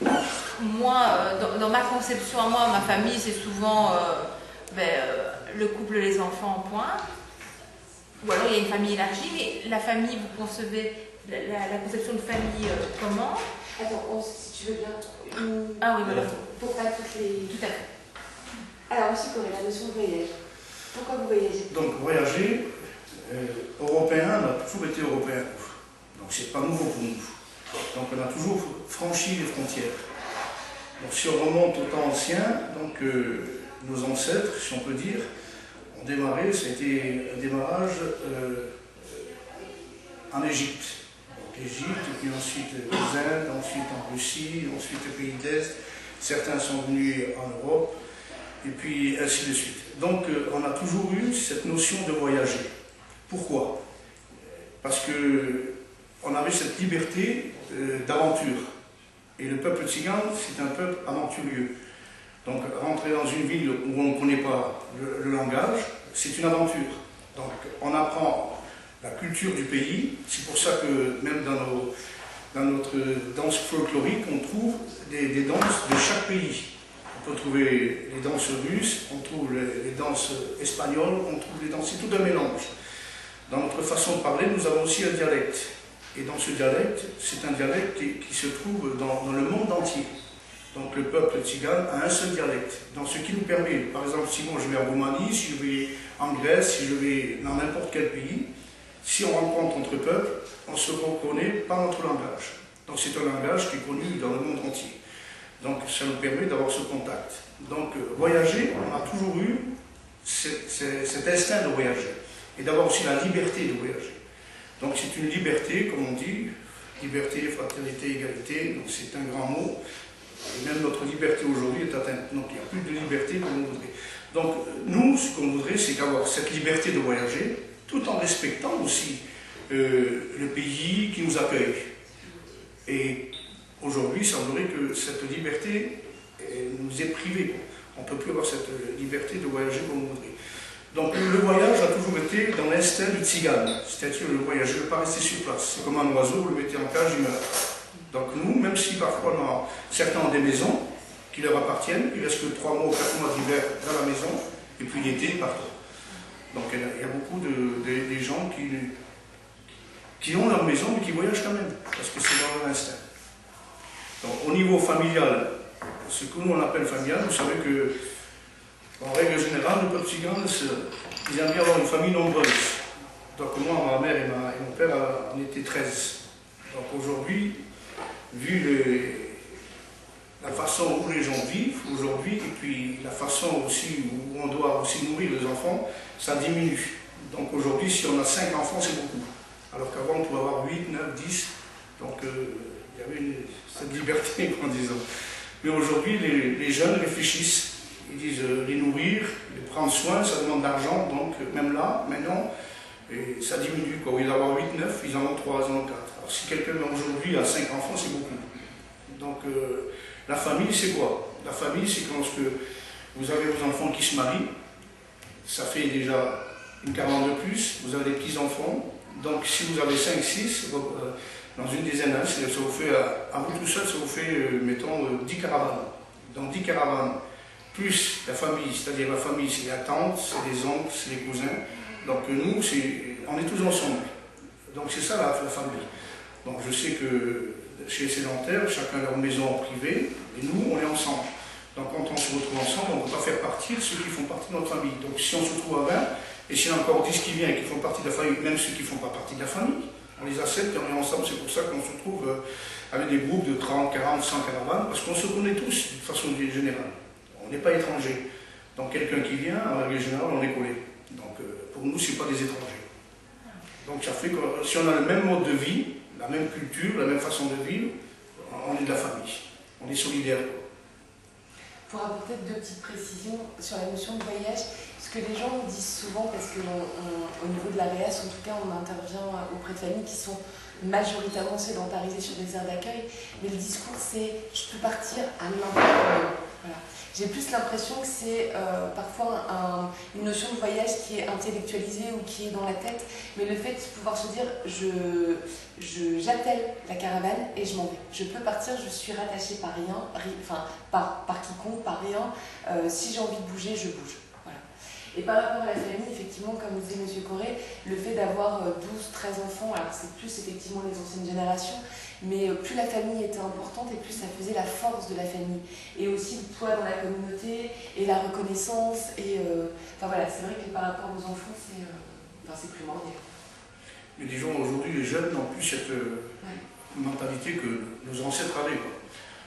donc moi, dans ma conception à moi, ma famille c'est souvent le couple, les enfants, point. Ou alors il y a une famille élargie, mais la famille, vous concevez la conception de famille comment? Attends, si tu veux bien. Ah oui, voilà. Pour pas toutes les. Tout à fait. Alors, monsieur Corée, la notion de voyage. Pourquoi vous voyagez? Donc, voyager, européen, on a toujours été européen. Donc, c'est pas nouveau pour nous. Donc, on a toujours franchi les frontières. Donc, si on remonte au temps ancien, donc, nos ancêtres, si on peut dire, ont démarré, ça a été un démarrage en Égypte. Donc Égypte, et puis ensuite aux Indes, ensuite en Russie, ensuite aux pays d'Est. Certains sont venus en Europe, et puis ainsi de suite. Donc on a toujours eu cette notion de voyager. Pourquoi? parce qu'on avait cette liberté d'aventure. Et le peuple tzigane, c'est un peuple aventurieux. Donc rentrer dans une ville où on ne connaît pas le langage, c'est une aventure. Donc on apprend la culture du pays. C'est pour ça que même dans notre danse folklorique, on trouve des danses de chaque pays. On peut trouver les danses russes, on trouve les danses espagnoles, on trouve les danses, c'est tout un mélange. Dans notre façon de parler, nous avons aussi un dialecte. Et dans ce dialecte, c'est un dialecte qui se trouve dans le monde entier. Donc le peuple tzigane a un seul dialecte. Donc ce qui nous permet, par exemple, si moi je vais en Roumanie, si je vais en Grèce, si je vais dans n'importe quel pays, si on rencontre entre peuples, on se reconnaît par notre langage. Donc c'est un langage qui est connu dans le monde entier. Donc ça nous permet d'avoir ce contact. Donc voyager, on a toujours eu cet instinct de voyager. Et d'avoir aussi la liberté de voyager. Donc c'est une liberté, comme on dit, liberté, fraternité, égalité, donc c'est un grand mot. Et même notre liberté aujourd'hui est atteinte. Donc il n'y a plus de liberté comme on voudrait. Donc nous, ce qu'on voudrait, c'est d'avoir cette liberté de voyager, tout en respectant aussi le pays qui nous accueille. Et aujourd'hui, il semblerait que cette liberté nous est privée. On ne peut plus avoir cette liberté de voyager comme on voudrait. Donc le voyage a toujours été dans l'instinct du tzigane, c'est-à-dire le voyage, ne pas rester sur place. C'est comme un oiseau, vous le mettez en cage, il meurt. Donc nous, même si parfois certains ont des maisons qui leur appartiennent, il reste que 3 mois ou 4 mois d'hiver dans la maison, et puis l'été, ils partent. Donc il y a beaucoup des gens qui ont leur maison, mais qui voyagent quand même, parce que c'est dans leur instinct. Donc au niveau familial, ce que nous on appelle familial, vous savez que en règle générale, le peuple tzigane, ils aiment bien avoir une famille nombreuse. Donc moi, ma mère et mon père, on était 13. Donc aujourd'hui, vu la façon où les gens vivent aujourd'hui, et puis la façon aussi où on doit aussi nourrir les enfants, ça diminue. Donc aujourd'hui, si on a 5 enfants, c'est beaucoup. Alors qu'avant, on pouvait avoir 8, 9, 10. Donc il y avait cette liberté, en disant. Mais aujourd'hui, les jeunes réfléchissent. Ils disent les nourrir, les prendre soin, ça demande d'argent, donc même là, maintenant, et ça diminue. Au lieu d'avoir 8, 9, ils en ont 3, ils en ont 4. Alors si quelqu'un aujourd'hui a 5 enfants, c'est beaucoup. Donc la famille, c'est quoi? La famille, c'est quand vous avez vos enfants qui se marient, ça fait déjà une caravane de plus, vous avez des petits-enfants, donc si vous avez 5, 6, dans une dizaine d'années, ça vous fait, à vous tout seul, ça vous fait, mettons, 10 caravanes. Donc 10 caravanes. Plus la famille, c'est-à-dire la famille, c'est la tante, c'est les oncles, c'est les cousins. Donc nous, on est tous ensemble. Donc c'est ça la famille. Donc je sais que chez les sédentaires, chacun a leur maison privée, et nous, on est ensemble. Donc quand on se retrouve ensemble, on ne peut pas faire partir ceux qui font partie de notre famille. Donc si on se retrouve à 20, et s'il y en a encore 10 qui viennent et qui font partie de la famille, même ceux qui ne font pas partie de la famille, on les accepte et on est ensemble. C'est pour ça qu'on se retrouve avec des groupes de 30, 40, 100 caravanes, parce qu'on se connaît tous de façon générale. On n'est pas étrangers. Donc quelqu'un qui vient, en règle générale, on est collé. Donc pour nous, ce n'est pas des étrangers. Donc ça fait que si on a le même mode de vie, la même culture, la même façon de vivre, on est de la famille. On est solidaire. Pour apporter 2 petites précisions sur la notion de voyage, ce que les gens nous disent souvent, parce qu'au niveau de la REAS, en tout cas, on intervient auprès de familles qui sont majoritairement sédentarisées sur des aires d'accueil, mais le discours c'est « je peux partir à n'importe quel moment ». Voilà. J'ai plus l'impression que c'est parfois une notion de voyage qui est intellectualisée ou qui est dans la tête, mais le fait de pouvoir se dire j'attelle la caravane et je m'en vais. Je peux partir, je suis rattachée par rien, enfin par quiconque, par rien. Si j'ai envie de bouger, je bouge. Voilà. Et par rapport à la famille, effectivement, comme disait M. Corré, le fait d'avoir 12, 13 enfants, alors c'est plus effectivement les anciennes générations, mais plus la famille était importante et plus ça faisait la force de la famille. Et aussi le poids dans la communauté et la reconnaissance. Et enfin voilà, c'est vrai que par rapport aux enfants, c'est primordial. Mais disons, aujourd'hui, les jeunes n'ont plus cette mentalité que nos ancêtres avaient.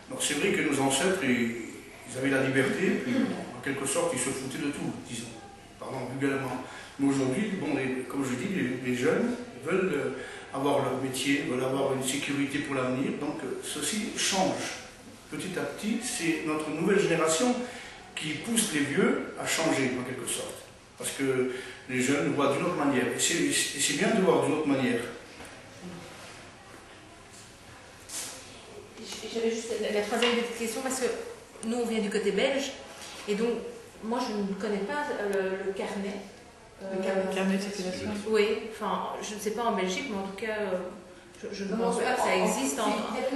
Donc c'est vrai que nos ancêtres, ils avaient la liberté, puis en quelque sorte, ils se foutaient de tout, disons, parlant vulgairement. Mais aujourd'hui, bon, comme je dis, les jeunes veulent avoir leur métier, veulent avoir une sécurité pour l'avenir. Donc ceci change. Petit à petit, c'est notre nouvelle génération qui pousse les vieux à changer, en quelque sorte. Parce que les jeunes voient d'une autre manière. Et c'est bien de voir d'une autre manière. j'avais juste la troisième petite question parce que nous on vient du côté belge et donc moi je ne connais pas le carnet. Le carnet de circulation. Oui, enfin je ne sais pas en Belgique, mais en tout cas je ne pense pas que ça existe.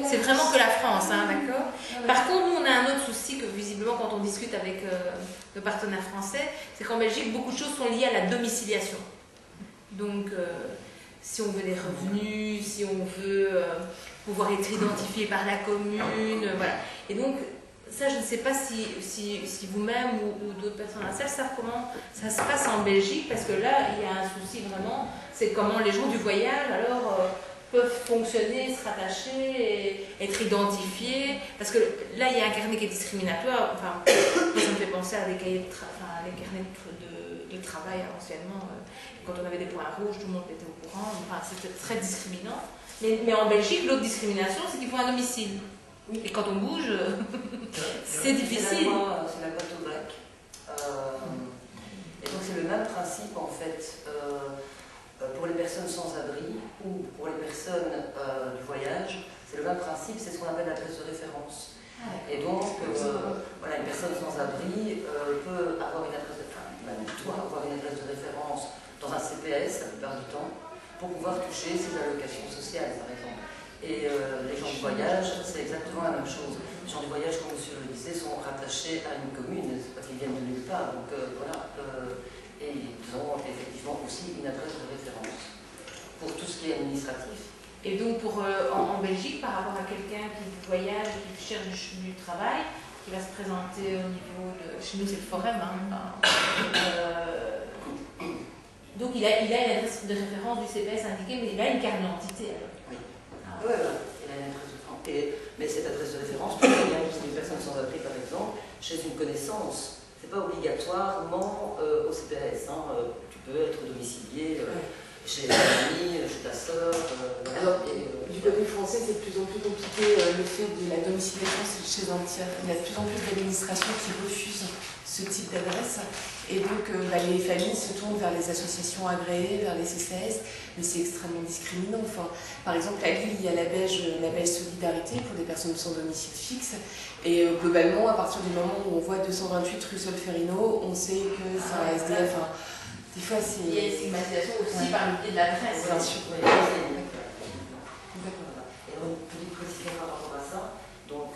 C'est vraiment que la France, hein, d'accord. Par contre, nous on a un autre souci que visiblement quand on discute avec nos partenaires français, c'est qu'en Belgique beaucoup de choses sont liées à la domiciliation. Donc si on veut des revenus, si on veut pouvoir être identifié par la commune, voilà. Et donc, ça, je ne sais pas si vous-même ou d'autres personnes à la salle savent comment ça se passe en Belgique, parce que là, il y a un souci vraiment, c'est comment les gens du voyage, alors, peuvent fonctionner, se rattacher, et être identifiés, parce que là, il y a un carnet qui est discriminatoire, enfin, moi, ça me fait penser à des cahiers les carnets de travail anciennement. Quand on avait des points rouges, tout le monde était au courant. Enfin, c'était très discriminant. Mais en Belgique, l'autre discrimination, c'est qu'il faut un domicile. Oui. Et quand on bouge, c'est difficile. C'est la boîte au bac. Et donc c'est le même principe en fait pour les personnes sans abri ou pour les personnes du voyage. C'est le même principe, c'est ce qu'on appelle l'adresse de référence. Et donc, voilà, une personne sans abri peut avoir une adresse de référence dans un CPS la plupart du temps pour pouvoir toucher ses allocations sociales par exemple. Et les gens du voyage, c'est exactement la même chose. Les gens du voyage, comme monsieur le disait, sont rattachés à une commune, c'est parce qu'ils viennent de nulle part. Donc voilà, et ils ont effectivement aussi une adresse de référence pour tout ce qui est administratif. Et donc en Belgique, par rapport à quelqu'un qui voyage, qui cherche du travail, qui va se présenter au niveau de... Chez nous, c'est le forum. Hein, donc il a une adresse de référence du CPS indiquée, mais il a une carte d'identité. Oui. Oui, voilà. Il a une adresse de référence. Mais cette adresse de référence peut bien une personne sans abri, par exemple, chez une connaissance. Ce n'est pas obligatoirement au CPS. Hein. Tu peux être domicilié chez ta famille, chez ta sœur. Alors, du côté français, c'est de plus en plus compliqué le fait de la domiciliation chez un tiers. Il y a de plus en plus d'administrations qui refusent ce type d'adresse. Et donc, les familles se tournent vers les associations agréées, vers les CCAS, mais c'est extrêmement discriminant. Enfin, par exemple, à Lille, il y a la Belge Solidarité pour des personnes sans domicile fixe. Et globalement, à partir du moment où on voit 228 rue Solferino, on sait que c'est un SDF. Hein. Des fois, c'est... Il y a une stigmatisation aussi par le biais de l'adresse. Bien sûr. Oui. Et une petite précision par rapport à ça. Donc,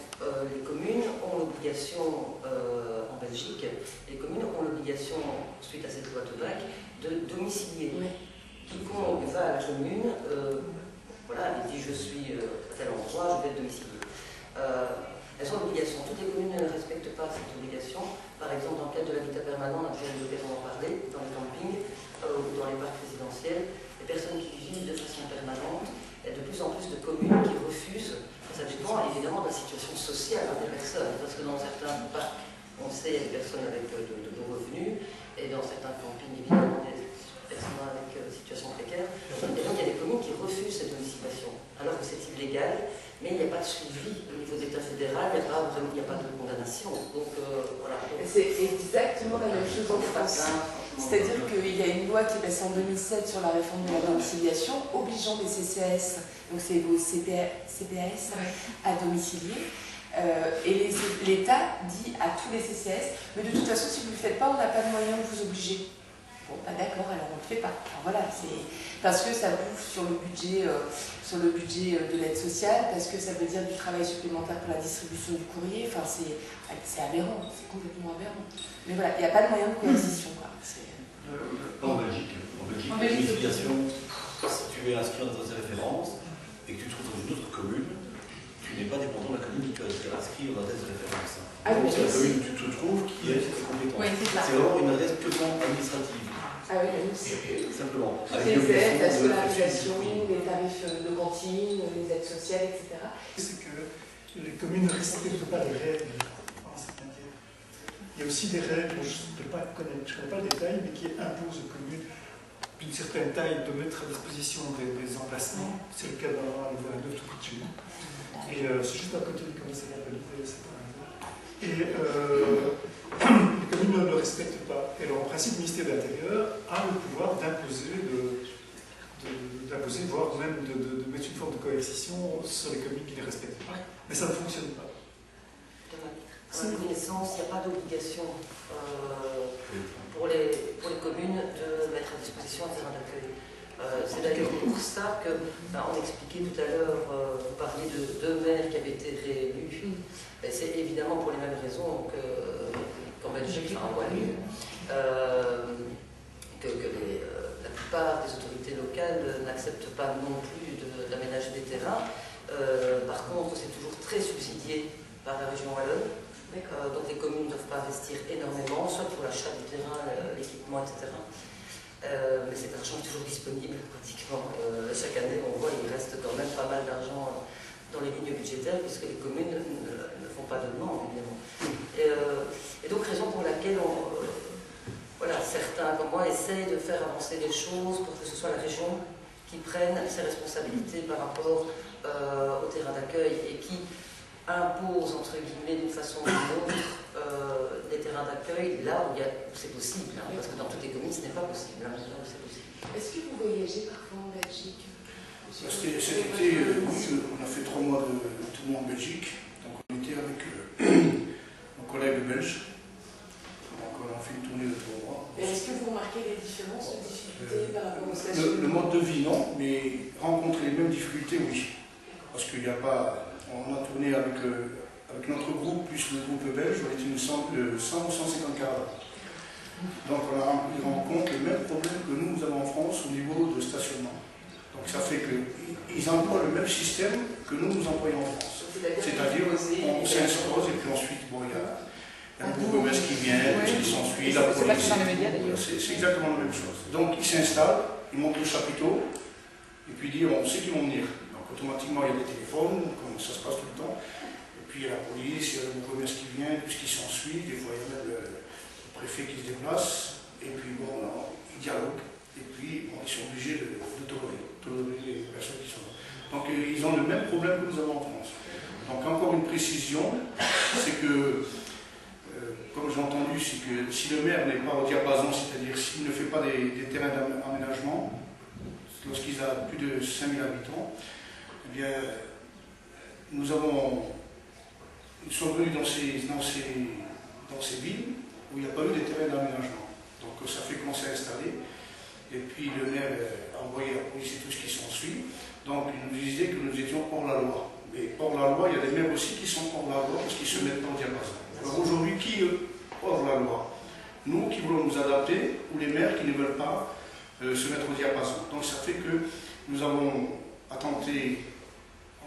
les communes ont l'obligation, en Belgique, les communes ont l'obligation, suite à cette loi Tobac, de domicilier. Oui. Quiconque va à la commune, voilà, et dit je suis à tel endroit, je vais être domicilié. Elles ont l'obligation. Toutes les communes ne respectent pas cette obligation. Par exemple, dans le cadre de l'habitat permanent, on a déjà eu l'occasion d'en parler, dans les campings ou dans les parcs résidentiels, les personnes qui vivent de façon permanente, il y a de plus en plus de communes qui refusent. Ça dépend évidemment de la situation sociale des personnes, parce que dans certains parcs, on sait, il y a des personnes avec de bons revenus, et dans certains campings, évidemment, des personnes avec situation précaire. Et donc, il y a des communes qui refusent cette domiciliation, alors que c'est illégal, mais il n'y a pas de suivi au niveau de l'État fédéral, il n'y a pas de condamnation. Donc, voilà. C'est exactement la même chose en France. C'est-à-dire qu'il y a une loi qui est passée en 2007 sur la réforme de la domiciliation, obligeant les CCAS, donc c'est vos CPAS, à domicilier. Et l'État dit à tous les CCAS, mais de toute façon, si vous ne le faites pas, on n'a pas de moyen de vous obliger. Bon, bah d'accord, alors on ne le fait pas. Alors voilà, c'est parce que ça bouffe sur le budget de l'aide sociale, parce que ça veut dire du travail supplémentaire pour la distribution du courrier. Enfin, c'est aberrant, c'est complètement aberrant. Mais voilà, il n'y a pas de moyen de coercition. En Belgique, la domiciliation, si tu es inscrit dans ta référence et que tu te trouves dans une autre commune, tu n'es pas dépendant de la commune qui t'a inscrit dans ta thèse de référence. C'est la commune où tu te trouves qui est compétente. Oui, c'est vraiment une adresse purement administrative. Ah oui, simplement. Les aides, la scolarisation, les tarifs de cantine, les aides sociales, etc. C'est que les communes ne respectent pas les règles en cette matière. Il y a aussi des règles, je ne connais pas le détail, mais qui imposent aux communes d'une certaine taille de mettre à disposition des emplacements. C'est le cas d'un neuf tout près de chez nous. Et c'est juste à côté du commissariat de police, et les communes ne le respectent pas. Et alors, en principe, le ministère de l'Intérieur a le pouvoir d'imposer, de d'imposer, voire même de mettre une forme de coercition sur les communes qui ne les respectent pas. Mais ça ne fonctionne pas. À ma connaissance, il n'y a pas d'obligation pour les communes de mettre à disposition un terrain d'accueil. C'est d'ailleurs pour ça que, on expliquait tout à l'heure, vous parliez de 2 maires qui avaient été réélus. C'est évidemment pour les mêmes raisons qu'en Belgique, enfin en Wallonie, que la plupart des autorités locales n'acceptent pas non plus d'aménager des terrains. Par contre, c'est toujours très subsidié par la région wallonne. Donc les communes ne doivent pas investir énormément, soit pour l'achat du terrain, l'équipement, etc. Mais cet argent est toujours disponible pratiquement. Chaque année, on voit qu'il reste quand même pas mal d'argent dans les lignes budgétaires, puisque les communes ne font pas de demande, évidemment. Et donc, raison pour laquelle voilà, certains, comme moi, essayent de faire avancer les choses pour que ce soit la région qui prenne ses responsabilités par rapport au terrain d'accueil et qui impose, entre guillemets, d'une façon ou d'une autre, des terrains d'accueil là où c'est possible, hein, parce que dans toutes les communes, ce n'est pas possible. Là où c'est possible. Est-ce que vous voyagez parfois en Belgique? Cet été, on a fait 3 mois de tournoi en Belgique. Donc on était avec nos collègues belges. Donc on a fait une tournée de 3 mois. Est-ce que vous remarquez des différences, des difficultés par rapport aux stations? Le mode de vie, non, mais rencontrer les mêmes difficultés, oui. Parce qu'il n'y a pas... On a tourné avec notre groupe, plus le groupe belge, on était une 100 ou 150 caravanes. Donc on a rencontré les mêmes problèmes que nous avons en France au niveau de stationnement. Donc ça fait qu'ils emploient le même système que nous employons en France. C'est-à-dire on s'inspose et puis ensuite, bon, il y a le bourgmestre qui vient, puis qui s'ensuit, la police. C'est exactement la même chose. Donc ils s'installent, ils montent le chapiteau, et puis ils disent on sait qu'ils vont venir. Donc automatiquement il y a des téléphones, comme ça se passe tout le temps. Et puis il y a la police, il y a le bourgmestre qui vient, tout ce qui s'ensuit, des fois il y a même le préfet qui se déplace, et puis bon, ils dialoguent, et puis bon, ils sont obligés de tolérer les personnes qui sont là. Donc ils ont le même problème que nous avons en France. Donc encore une précision, c'est que, comme j'ai entendu, c'est que si le maire n'est pas au diapason, c'est-à-dire s'il ne fait pas des terrains d'aménagement, lorsqu'il a plus de 5000 habitants, eh bien, nous sommes venus dans ces villes où il n'y a pas eu de terrain d'aménagement. Donc ça fait commencer à installer. Et puis le maire a envoyé la police et tout ce qui s'ensuit. Donc il nous disait que nous étions hors la loi. Mais hors la loi, il y a des maires aussi qui sont hors la loi parce qu'ils se mettent pas au diapason. Alors aujourd'hui, qui est hors la loi? Nous qui voulons nous adapter ou les maires qui ne veulent pas se mettre au diapason. Donc ça fait que nous avons attenté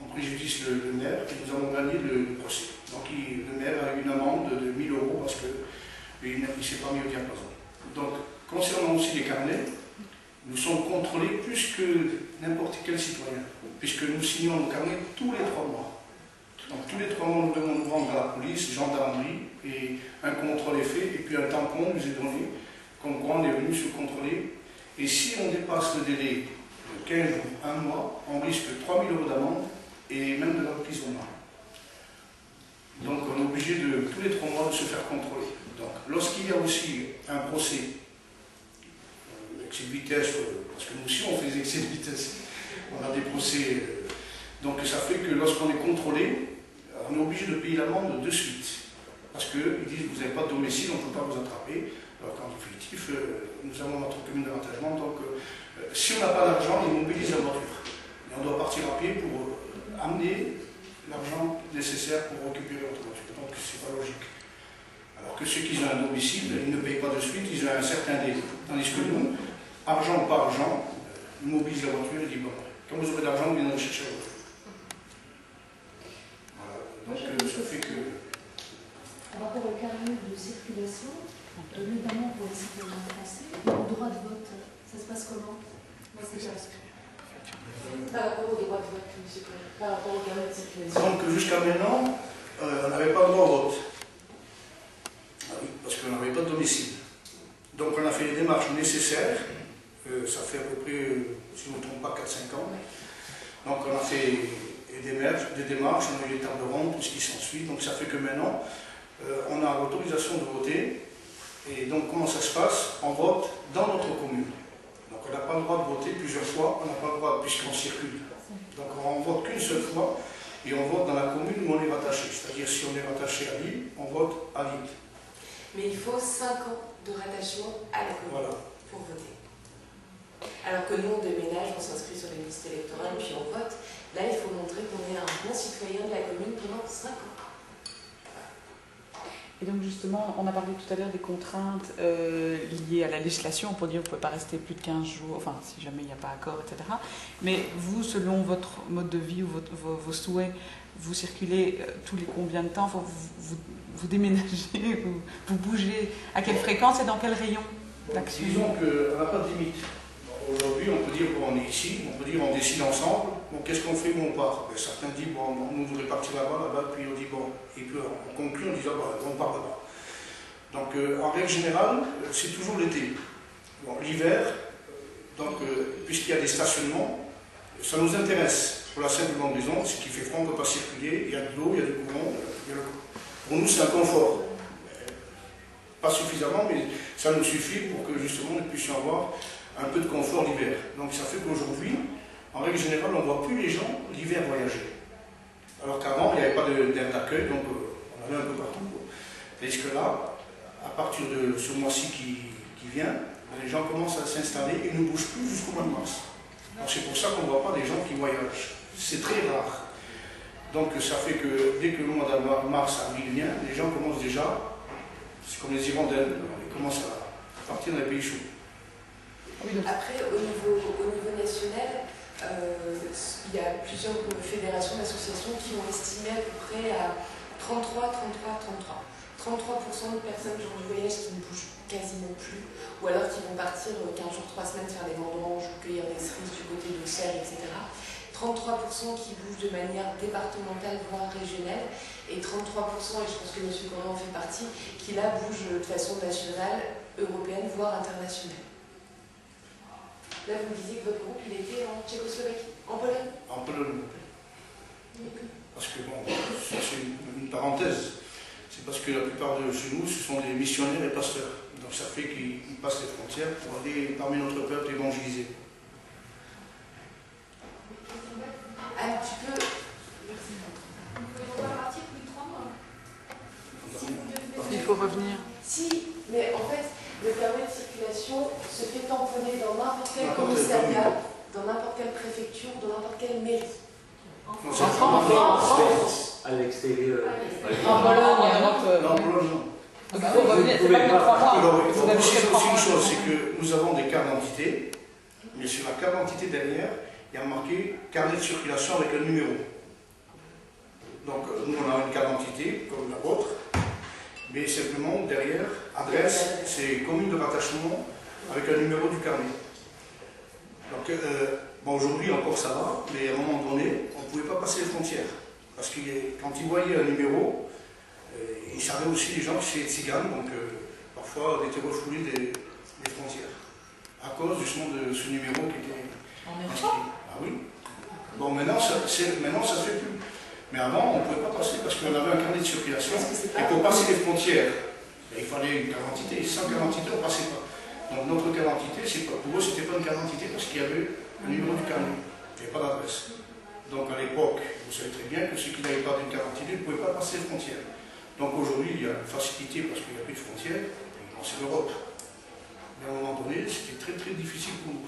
en préjudice le maire et nous avons gagné le procès. Donc le maire a eu une amende de 1000 € parce qu'il ne s'est pas mis au diapason. Donc concernant aussi les carnets, nous sommes contrôlés plus que n'importe quel citoyen, puisque nous signons nos carnets tous les 3 mois. Donc tous les 3 mois, nous devons nous rendre à la police, gendarmerie, et un contrôle est fait, et puis un tampon nous est donné, comme quoi on est venu se contrôler. Et si on dépasse le délai de 15 jours, 1 mois, on risque 3 000 € d'amende et même de l'emprisonnement. Donc on est obligé de, tous les 3 mois, de se faire contrôler. Donc lorsqu'il y a aussi un procès, excès de vitesse, parce que nous aussi on fait des excès de vitesse, on a des procès, donc ça fait que lorsqu'on est contrôlé, on est obligé de payer l'amende de suite. Parce qu'ils disent vous n'avez pas de domicile, on ne peut pas vous attraper. Alors qu'en définitif, nous avons notre commune d'avantage, donc si on n'a pas d'argent, ils mobilisent la voiture. Et on doit partir à pied pour amener l'argent nécessaire pour récupérer notre voiture. Donc c'est pas logique. Alors que ceux qui ont un domicile, ils ne payent pas de suite, ils ont un certain délai. Tandis que nous, argent par argent, nous mobilisent la voiture et disent bon, quand vous aurez de l'argent, vous viendrez chercher la voiture. Voilà. Donc ça fait que. Par rapport au carnet de circulation, notamment pour les citoyens français, le droit de vote, ça se passe comment? Par rapport au droit de vote, monsieur, par rapport au carnet de circulation. Donc jusqu'à maintenant, on n'avait pas le droit au vote. Ah oui, parce qu'on n'avait pas de domicile. Donc on a fait les démarches nécessaires, ça fait à peu près, si je ne me trompe pas, 4-5 ans. Donc on a fait des démarches, on a eu les tables rondes, tout ce qui s'ensuit. Donc ça fait que maintenant, on a l'autorisation de voter. Et donc comment ça se passe? On vote dans notre commune. Donc on n'a pas le droit de voter plusieurs fois, on n'a pas le droit puisqu'on circule. Donc on ne vote qu'une seule fois et on vote dans la commune où on est rattaché. C'est-à-dire si on est rattaché à Lille, on vote à Lille. Mais il faut 5 ans de rattachement à la commune pour voter. Alors que nous, on déménage, on s'inscrit sur les listes électorales, puis on vote. Là, il faut montrer qu'on est un bon citoyen de la commune pendant 5 ans. Et donc justement, on a parlé tout à l'heure des contraintes liées à la législation, pour dire que vous ne pouvez pas rester plus de 15 jours, enfin si jamais il n'y a pas accord, etc. Mais vous, selon votre mode de vie ou vos souhaits, vous circulez tous les combien de temps? Vous déménagez, vous bougez? À quelle fréquence et dans quel rayon d'action? Disons qu'on n'a pas de limite. Aujourd'hui, on peut dire bon, on est ici, on peut dire on décide ensemble, bon, qu'est-ce qu'on fait où on part? Certains disent bon, nous voudrions partir là-bas, puis on dit bon, et puis on conclut en disant bon, on part là-bas. Donc en règle générale, c'est toujours l'été. Bon, l'hiver, donc puisqu'il y a des stationnements, ça nous intéresse pour la simple et bonne raison, c'est qu'il fait froid, on ne peut pas circuler, il y a de l'eau, il y a du courant, pour nous c'est un confort. Pas suffisamment, mais ça nous suffit pour que justement nous puissions avoir un peu de confort l'hiver. Donc ça fait qu'aujourd'hui, en règle générale, on ne voit plus les gens l'hiver voyager. Alors qu'avant, il n'y avait pas d'aire d'accueil, donc on allait un peu partout. Tandis que là, à partir de ce mois-ci qui vient, les gens commencent à s'installer et ne bougent plus jusqu'au mois de mars. Donc c'est pour ça qu'on ne voit pas des gens qui voyagent. C'est très rare. Donc ça fait que dès que le mois de mars avril vient, les gens commencent déjà, c'est comme les hirondelles, ils commencent à partir dans les pays chauds. Après, au niveau national, il y a plusieurs fédérations d'associations qui ont estimé à peu près à 33% de personnes qui ont du voyage qui ne bougent quasiment plus, ou alors qui vont partir 15 jours, 3 semaines faire des vendanges ou cueillir des cerises du côté d'Auxerre, etc. 33% qui bougent de manière départementale, voire régionale, et 33%, et je pense que M. Correa en fait partie, qui là bougent de façon nationale, européenne, voire internationale. Là, vous me disiez que votre groupe, il était en Tchécoslovaquie, en Pologne? En Pologne. Parce que, bon, c'est une parenthèse. C'est parce que la plupart de chez nous, ce sont des missionnaires et pasteurs. Donc ça fait qu'ils passent les frontières pour aller parmi notre peuple évangéliser. Un petit peu. Vous pouvez repartir plus de 3 mois. Il faut revenir. Si, mais en fait, le permis de circulation se fait tamponner dans n'importe quel commissariat, dans n'importe quelle préfecture, dans n'importe quelle mairie. En France, à l'extérieur. En Pologne, non, en Pologne, non. Donc il faut revenir, c'est pas que 3 mois. Alors, il faut aussi une chose, c'est que nous avons des cartes d'identité, mais sur la carte d'identité derrière, il y a marqué carnet de circulation avec un numéro. Donc nous on a une carte d'identité comme la vôtre, mais simplement derrière, adresse, c'est commune de rattachement avec un numéro du carnet. Donc bon, aujourd'hui encore ça va, mais à un moment donné, on ne pouvait pas passer les frontières. Parce que quand ils voyaient un numéro, ils savaient aussi les gens que c'est tziganes, donc parfois on était refoulés des frontières. À cause justement de ce numéro qui était inscrit. Ah oui. Bon, maintenant ça ne se fait plus. Mais avant, on ne pouvait pas passer parce qu'on avait un carnet de circulation. Et pour passer les frontières, il fallait une carte d'identité. Et sans carte d'identité, on ne passait pas. Donc notre carte d'identité, pour eux, ce n'était pas une carte d'identité parce qu'il y avait le numéro du carnet. Il n'y avait pas d'adresse. Donc à l'époque, vous savez très bien que ceux qui n'avaient pas d'une carte d'identité ne pouvaient pas passer les frontières. Donc aujourd'hui, il y a une facilité parce qu'il n'y a plus de frontières. C'est l'Europe. Mais à un moment donné, c'était très très difficile pour nous.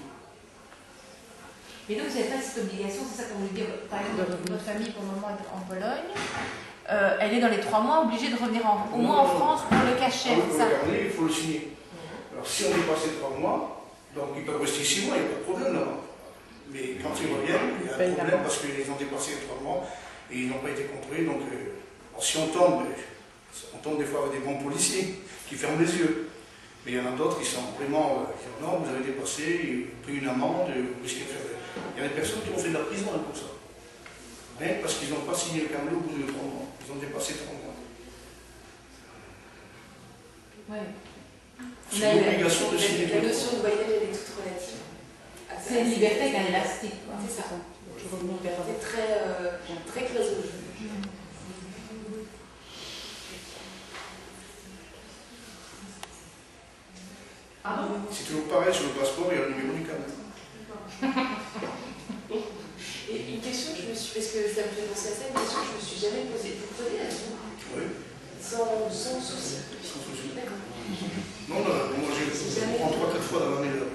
Mais donc, vous n'avez pas cette obligation, c'est ça qu'on veut dire. Par exemple, votre famille, pour le moment, est en Pologne. Elle est dans les 3 mois obligée de revenir au moins en France pour le cachet. Pour le carnet, il faut le signer. Alors si on est passé 3 mois, donc ils peuvent rester 6 mois, il n'y a pas de problème là-bas. Mais quand ils reviennent, il y a un problème parce qu'ils ont dépassé les 3 mois et ils n'ont pas été contrôlés. Donc si on tombe des fois avec des bons policiers qui ferment les yeux. Mais il y en a d'autres qui sont vraiment, qui disent non, vous avez dépassé, vous payez une amende, vous risquez de faire. Il y a des personnes qui ont fait de la prison pour ça. Rien parce qu'ils n'ont pas signé le carnet au bout de 3 mois. Ils ont dépassé 3 mois. Ouais. C'est une obligation de signer. La notion de voyage, elle est toute relative. C'est une liberté qu'un élastique. C'est ça. C'est très cloisonné. C'est toujours pareil, sur le passeport, il y a le numéro du camion. Et une question que je me suis, parce que ça me fait penser à ça, une question que je me suis jamais posée. Vous prenez l'avion? Oui. Sans souci. Sans souci. D'accord. Non, moi je prends 3-4 fois dans l'année l'avion.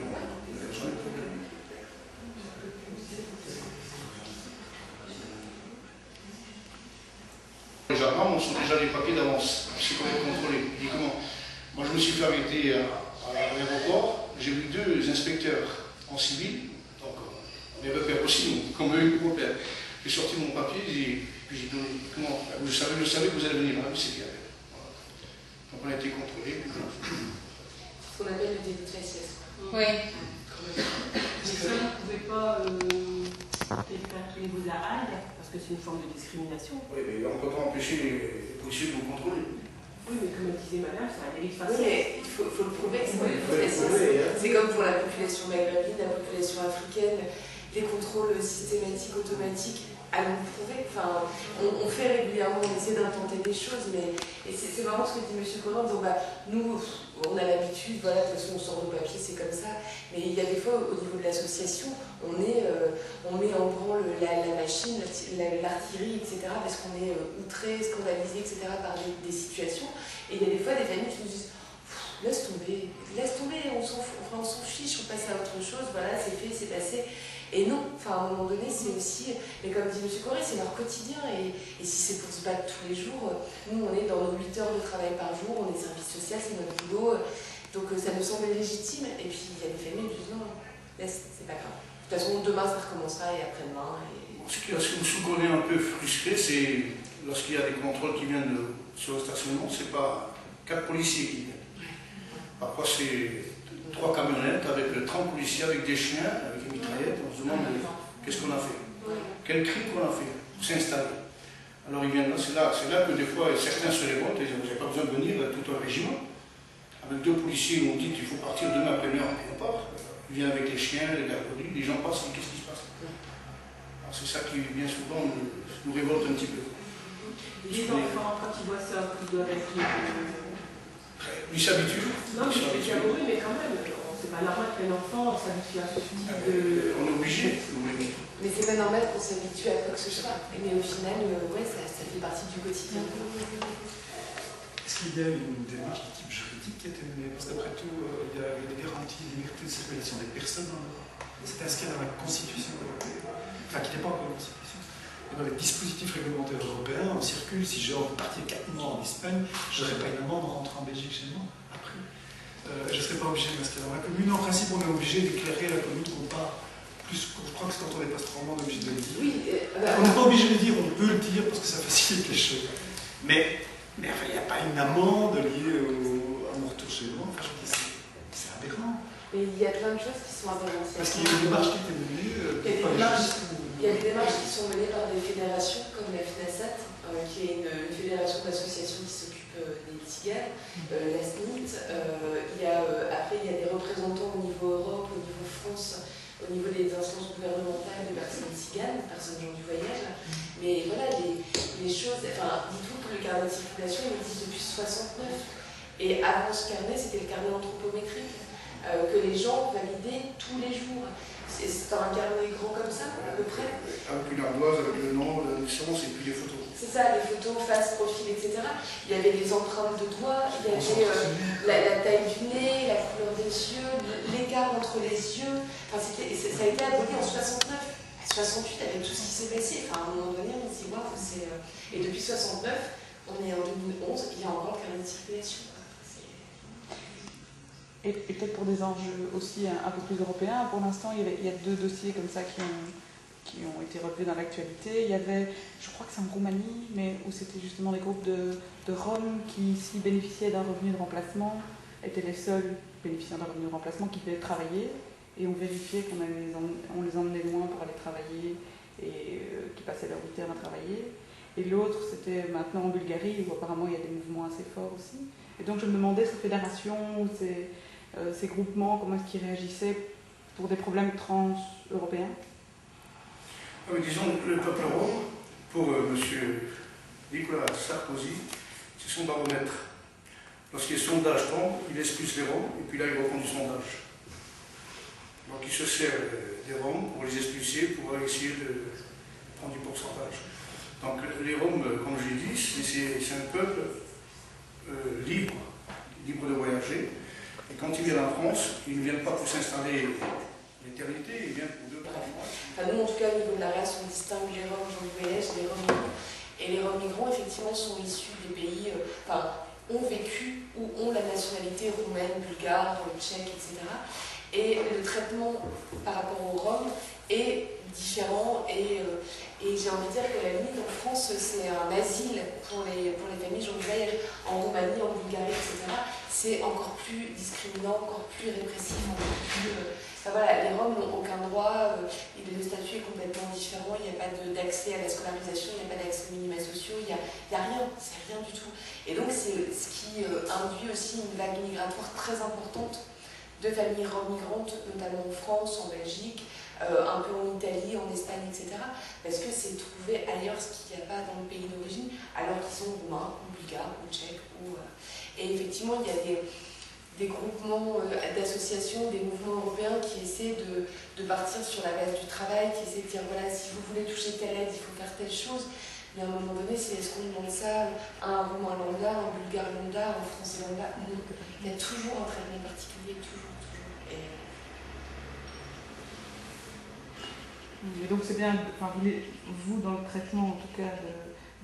Les gendarmes sont déjà des papiers d'avance. C'est comment contrôler. Et comment? Moi je me suis fait arrêter à l'aéroport. J'ai vu 2 inspecteurs en civil. Donc on les repères aussi, comme eux ils repèrent. J'ai sorti mon papier et puis j'ai donné. Comment? Je savais que vous allez venir. Ah oui, c'est bien. Voilà. Donc on a été contrôlés. Ce qu'on appelle le délit de faciès. Oui. Mais ça, vous ne pouvez pas vous à Hague, parce que c'est une forme de discrimination. Oui, mais on ne peut pas empêcher les policiers de vous contrôler. Oui, mais comme disait madame, c'est un délit de Oui, faciès. mais il faut le prouver que c'est pas une faciès. C'est comme pour la population maghrébine, la population africaine, les contrôles systématiques, automatiques. Allons le prouver. Enfin, on fait régulièrement, on essaie d'intenter des choses, mais c'est marrant ce que dit M. Collin, donc nous, on a l'habitude, voilà, de toute façon on sort nos papiers, c'est comme ça, mais il y a des fois au niveau de l'association, on met en branle la machine, l'artillerie, etc., parce qu'on est outré, scandalisé, etc., par des situations, et il y a des fois des familles qui nous disent laisse tomber, on s'en fiche, on passe à autre chose, voilà, c'est fait, c'est passé. Et non, enfin, à un moment donné, c'est aussi, mais comme dit M. Corré, c'est leur quotidien. Et si c'est pour se battre tous les jours, nous, on est dans nos 8 heures de travail par jour, on est service social, c'est notre boulot. Donc ça nous semble légitime. Et puis il y a des familles qui disent non, laisse, c'est pas grave. De toute façon, demain, ça recommencera et après-demain. Ce qui nous est un peu frustré, c'est lorsqu'il y a des contrôles qui viennent sur le stationnement, c'est pas 4 policiers qui viennent. Parfois, c'est 3 camionnettes avec 30 policiers, avec des chiens, avec des mitraillettes. On se demande qu'est-ce qu'on a fait, quel crime qu'on a fait pour s'installer. Alors ils viennent là, c'est là que des fois certains se révoltent et ils n'ont pas besoin de venir tout un régiment. Avec 2 policiers, ils m'ont dit qu'il faut partir demain après l'heure, et on part. Ils viennent avec les chiens, les gardes, les gens passent, et qu'est-ce qui se passe? Alors c'est ça qui, bien souvent, nous révolte un petit peu. Les enfants, quand ils voient ça, ils doivent être... Ils s'habituent. Non, mais c'est oui, mais quand même, c'est pas normal qu'un enfant s'habitue à ce type de... On est obligé. Mais c'est pas normal qu'on s'habitue à quoi que ce soit. Mais au final, ouais, ça fait partie du quotidien. Est-ce qu'il y a une démarche de type juridique qui a été menée? Parce qu'après tout, il y a des garanties de liberté de circulation des personnes en Europe. C'est inscrit dans la Constitution européenne. Enfin, qui n'est pas encore une Constitution. Et dans les dispositifs réglementaires européens, on circule. Si j'ai envie de partir 4 mois en Espagne, je n'aurai pas une amende en rentrant en Belgique chez moi. Après, je ne serai pas obligé de m'inscrire dans la commune. En principe, on est obligé d'éclairer la commune qu'on part. Plus, je crois que c'est quand on n'est pas vraiment obligé de le dire. Oui, on n'est pas obligé de le dire, on peut le dire parce que ça facilite les choses. Mais enfin, il n'y a pas une amende liée à mon retour chez moi. Enfin, je dis, c'est aberrant. Mais il y a plein de choses qui sont aberrantes. Parce qu'il y a une démarche qui était menée. Il y a des démarches qui sont menées par des fédérations comme la FNASAT, qui est une fédération d'associations qui s'occupe des tziganes, la SNIT. Après, il y a des représentants au niveau Europe, au niveau France, au niveau des instances gouvernementales de personnes tziganes, personnes gens du voyage. Mais voilà, les choses. Enfin, dites-vous que le carnet de circulation il existe depuis 69. Et avant ce carnet, c'était le carnet anthropométrique que les gens validaient tous les jours. C'est un carnet grand comme ça, à peu près. Avec une ardoise, avec le nom, l'assurance et puis les photos. C'est ça, les photos, face, profil, etc. Il y avait les empreintes de doigts, il y avait la taille du nez, la couleur des yeux, l'écart entre les yeux. Enfin, ça a été aboli en 69. À 68, avec tout ce qui s'est passé, enfin, à un moment donné, on se dit, waouh, c'est... Et depuis 69, on est en 2011, il y a encore le carnet de circulation. Et peut-être pour des enjeux aussi un peu plus européens, pour l'instant, il y a 2 dossiers comme ça qui ont été relevés dans l'actualité. Il y avait, je crois que c'est en Roumanie, mais où c'était justement des groupes de Roms qui, s'ils bénéficiaient d'un revenu de remplacement, étaient les seuls bénéficiaires d'un revenu de remplacement qui pouvaient travailler. Et on vérifiait qu'on les emmenait loin pour aller travailler et qui passaient leur 8 heures à travailler. Et l'autre, c'était maintenant en Bulgarie, où apparemment il y a des mouvements assez forts aussi. Et donc je me demandais, ces fédérations, ces groupements, comment est-ce qu'ils réagissaient pour des problèmes trans-européens? Disons, le peuple rome, pour M. Nicolas Sarkozy, c'est son baromètre. lorsque les sondages tombent, il expulse les Roms, et puis là, il reprend du sondage. Donc il se sert des Roms pour les expulser, pour essayer de prendre du pourcentage. Donc les Roms, comme je l'ai dit, c'est un peuple libre de voyager. Et quand ils viennent en France, ils ne viennent pas pour s'installer l'éternité, ils viennent pour 2-3 mois. Enfin, nous, en tout cas, au niveau de la race, on distingue les Roms gens du voyage et les Roms migrants. Et les Roms migrants, effectivement, sont issus des pays, ont vécu ou ont la nationalité roumaine, bulgare, tchèque, etc. Et le traitement par rapport aux Roms est différent et j'ai envie de dire que la limite en France c'est un asile pour les familles gens du voyage. En Roumanie, en Bulgarie, etc. c'est encore plus discriminant, encore plus répressif, encore plus... voilà, les Roms n'ont aucun droit, le statut est complètement différent, il n'y a pas d'accès à la scolarisation, il n'y a pas d'accès aux minima sociaux, il n'y a rien, c'est rien du tout. Et donc c'est ce qui induit aussi une vague migratoire très importante de familles migrantes, notamment en France, en Belgique, un peu en Italie, en Espagne, etc. Parce que c'est trouver ailleurs ce qu'il n'y a pas dans le pays d'origine, alors qu'ils sont roumains, ou bulgares, ou tchèques. Et effectivement, il y a des groupements d'associations, des mouvements européens qui essaient de partir sur la base du travail, qui essaient de dire, voilà, si vous voulez toucher telle aide, il faut faire telle chose. Mais à un moment donné, c'est est-ce qu'on demande ça à un roumain lambda, un bulgare lambda, un français lambda? Non. Il y a toujours un traitement particulier, toujours. Et donc c'est bien, vous dans le traitement en tout cas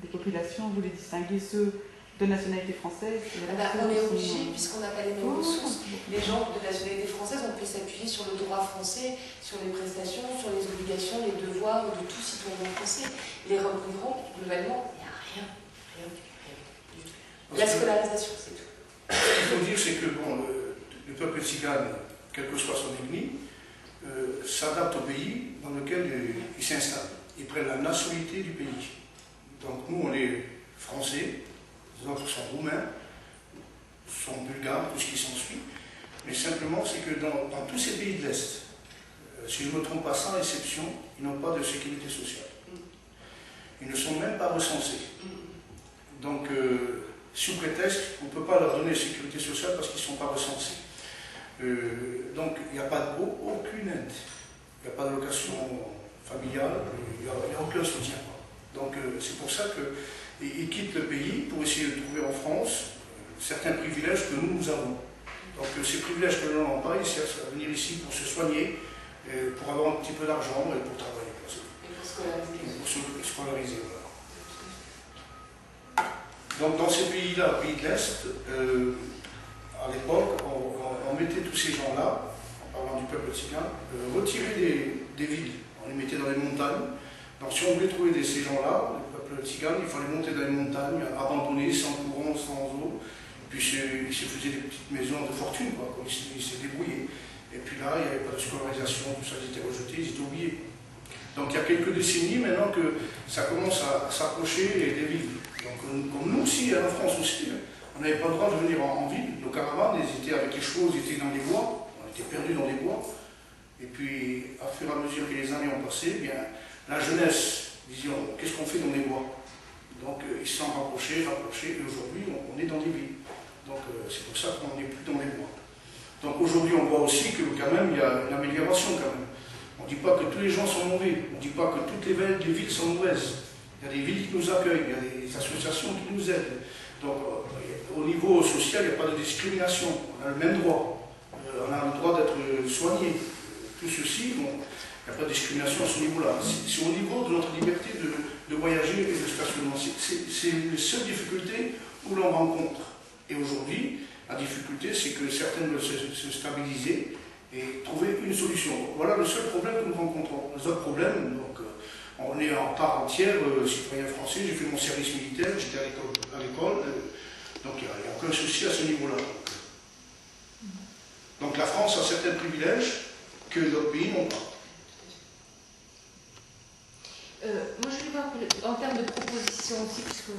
des populations, vous les distinguez ceux de nationalité française. On est obligé, puisqu'on n'a pas les mêmes ressources. Les gens de nationalité française, on peut s'appuyer sur le droit français, sur les prestations, sur les obligations, les devoirs de tout citoyen français. Les Roms migrants, globalement, il n'y a rien du tout. La scolarisation, c'est tout. Ce qu'il faut dire, c'est que le peuple tzigane, quel que soit son ennemi, s'adapte au pays dans lequel il s'installe. Ils prennent la nationalité du pays. Donc nous, on est français, les autres sont roumains, sont bulgares, tout ce qui s'ensuit. Mais simplement, c'est que dans tous ces pays de l'Est, si je ne me trompe pas, sans exception, ils n'ont pas de sécurité sociale. Ils ne sont même pas recensés. Donc, sous prétexte, on ne peut pas leur donner sécurité sociale parce qu'ils ne sont pas recensés. Donc il n'y a pas aucune aide, il n'y a pas d'allocation familiale, il n'y a aucun soutien. Donc c'est pour ça qu'ils quittent le pays pour essayer de trouver en France certains privilèges que nous avons. Donc ces privilèges que nous n'avons pas, ils cherchent à venir ici pour se soigner, pour avoir un petit peu d'argent et pour travailler. Et pour scolariser. Pour se scolariser, voilà. Donc dans ces pays-là, pays de l'Est, à l'époque, on mettait tous ces gens-là, en parlant du peuple tzigane, retirés des villes. On les mettait dans les montagnes. Donc si on voulait trouver ces gens-là, le peuple tzigane, il fallait monter dans les montagnes, abandonnés, sans courant, sans eau. Puis ils se faisaient des petites maisons de fortune, quoi, comme ils se débrouillaient. Et puis là, il n'y avait pas de scolarisation, tout ça, ils étaient rejetés, ils étaient oubliés. Donc il y a quelques décennies maintenant que ça commence à s'approcher des villes. Donc comme nous aussi, en France aussi, on n'avait pas le droit de venir en ville. Nos caravanes, ils étaient avec les chevaux, ils étaient dans les bois, on était perdus dans les bois. Et puis, à fur et à mesure que les années ont passé, eh bien, la jeunesse disait, qu'est-ce qu'on fait dans les bois? Donc, ils se sont rapprochés, et aujourd'hui, on est dans les villes. Donc, c'est pour ça qu'on n'est plus dans les bois. Donc, aujourd'hui, on voit aussi que, quand même, il y a une amélioration, quand même. On ne dit pas que tous les gens sont mauvais, on ne dit pas que toutes les villes sont mauvaises. Il y a des villes qui nous accueillent, il y a des associations qui nous aident. Donc, au niveau social, il n'y a pas de discrimination. On a le même droit. On a le droit d'être soigné. Tout ceci, il n'y a pas de discrimination à ce niveau-là. C'est au niveau de notre liberté de voyager et de stationnement. C'est les seules difficultés où l'on rencontre. Et aujourd'hui, la difficulté, c'est que certains veulent se stabiliser et trouver une solution. Voilà le seul problème que nous rencontrons. Les autres problèmes, donc, on est en part entière citoyen français, j'ai fait mon service militaire, j'étais à l'école, donc il n'y a aucun souci à ce niveau-là. Donc la France a certains privilèges que d'autres pays n'ont pas. Moi je vais voir en termes de propositions aussi, puisque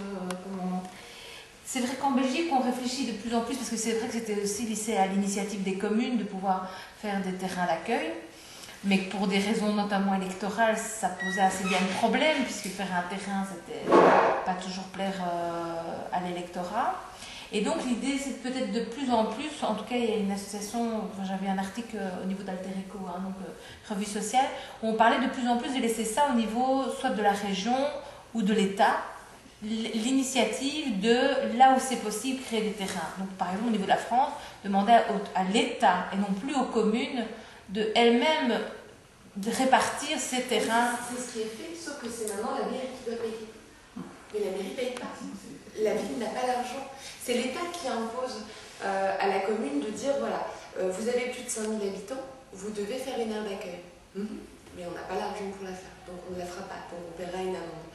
c'est vrai qu'en Belgique on réfléchit de plus en plus, parce que c'est vrai que c'était aussi laissé à l'initiative des communes de pouvoir faire des terrains d'accueil. Mais pour des raisons notamment électorales, ça posait assez bien de problème, puisque faire un terrain, c'était pas toujours plaire à l'électorat. Et donc l'idée, c'est peut-être de plus en plus, en tout cas il y a une association, enfin, j'avais un article au niveau d'Alter Eco, hein, donc revue sociale, où on parlait de plus en plus de laisser ça au niveau soit de la région ou de l'État, l'initiative de, là où c'est possible, créer des terrains. Donc par exemple au niveau de la France, demander à l'État et non plus aux communes de elles-mêmes de répartir ces terrains. C'est ce qui est fait, sauf que c'est maintenant la mairie qui doit payer. Mais la mairie ne paye pas. La ville n'a pas l'argent. C'est l'État qui impose à la commune de dire, voilà, vous avez plus de 5000 habitants, vous devez faire une aire d'accueil. Mais on n'a pas l'argent pour la faire, donc on ne la fera pas, donc on paiera une amende.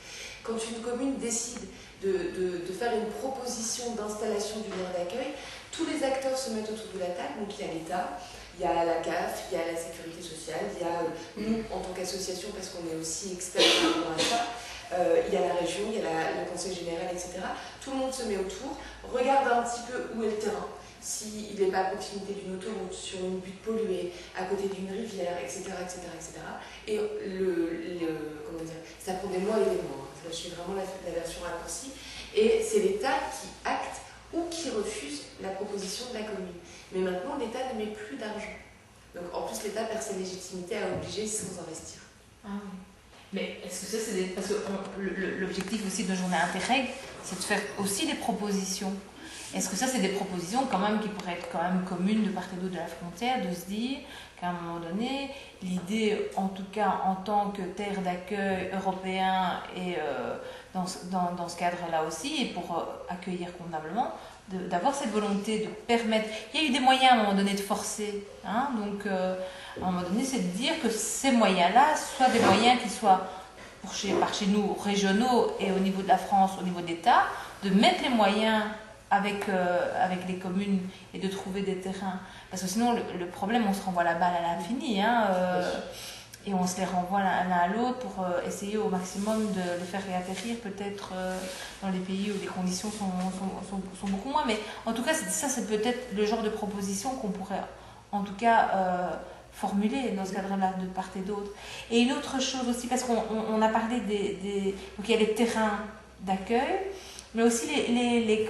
Quand une commune décide de faire une proposition d'installation d'une aire d'accueil, tous les acteurs se mettent autour de la table, donc il y a l'État, il y a la CAF, il y a la sécurité sociale, il y a nous en tant qu'association, parce qu'on est aussi experts par rapport à ça, il y a la région, il y a le conseil général, etc. Tout le monde se met autour, regarde un petit peu où est le terrain, s'il n'est pas à proximité d'une autoroute, sur une butte polluée, à côté d'une rivière, etc. Et comment dire, ça prend des mois et des mois. Je suis vraiment la version raccourcie. Et c'est l'État qui acte ou qui refuse la proposition de la commune. Mais maintenant, l'État ne met plus d'argent. Donc en plus, l'État perd sa légitimité à obliger sans investir. Ah oui. Mais est-ce que ça, c'est des... Parce que l'objectif aussi de Journée Interreg, c'est de faire aussi des propositions. Est-ce que ça, c'est des propositions quand même qui pourraient être quand même communes de part et d'autre de la frontière, de se dire qu'à un moment donné, l'idée, en tout cas en tant que terre d'accueil européen et dans ce cadre-là aussi, et pour accueillir convenablement, d'avoir cette volonté de permettre... Il y a eu des moyens à un moment donné de forcer, hein, donc à un moment donné, c'est de dire que ces moyens-là soient des moyens qui soient, par chez nous, régionaux et au niveau de la France, au niveau d'État, de mettre les moyens avec les communes et de trouver des terrains. Parce que sinon, le problème, on se renvoie la balle à l'infini, hein, et on se les renvoie l'un à l'autre pour essayer au maximum de les faire réatterrir, peut-être dans les pays où les conditions sont beaucoup moins. Mais en tout cas, ça, c'est peut-être le genre de proposition qu'on pourrait, en tout cas, formuler dans ce cadre-là, de part et d'autre. Et une autre chose aussi, parce qu'on a parlé donc il y a les terrains d'accueil, mais aussi les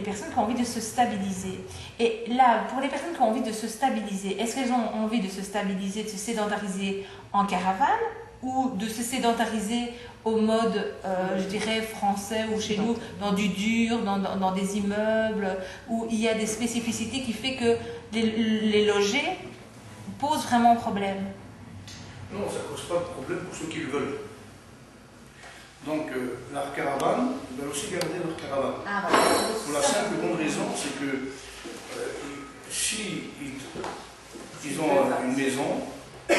personnes qui ont envie de se stabiliser. Et là, pour les personnes qui ont envie de se stabiliser, est-ce qu'elles ont envie de se stabiliser, de se sédentariser en caravane ou de se sédentariser au mode, je dirais, français ou chez nous, dans du dur, dans des immeubles, où il y a des spécificités qui fait que les loger pose vraiment problème? Non, ça ne cause pas de problème pour ceux qui le veulent. Donc, leur caravane, ils veulent aussi garder leur caravane. Ah, voilà. Pour la simple et bonne raison, c'est que si ils ont une maison, eh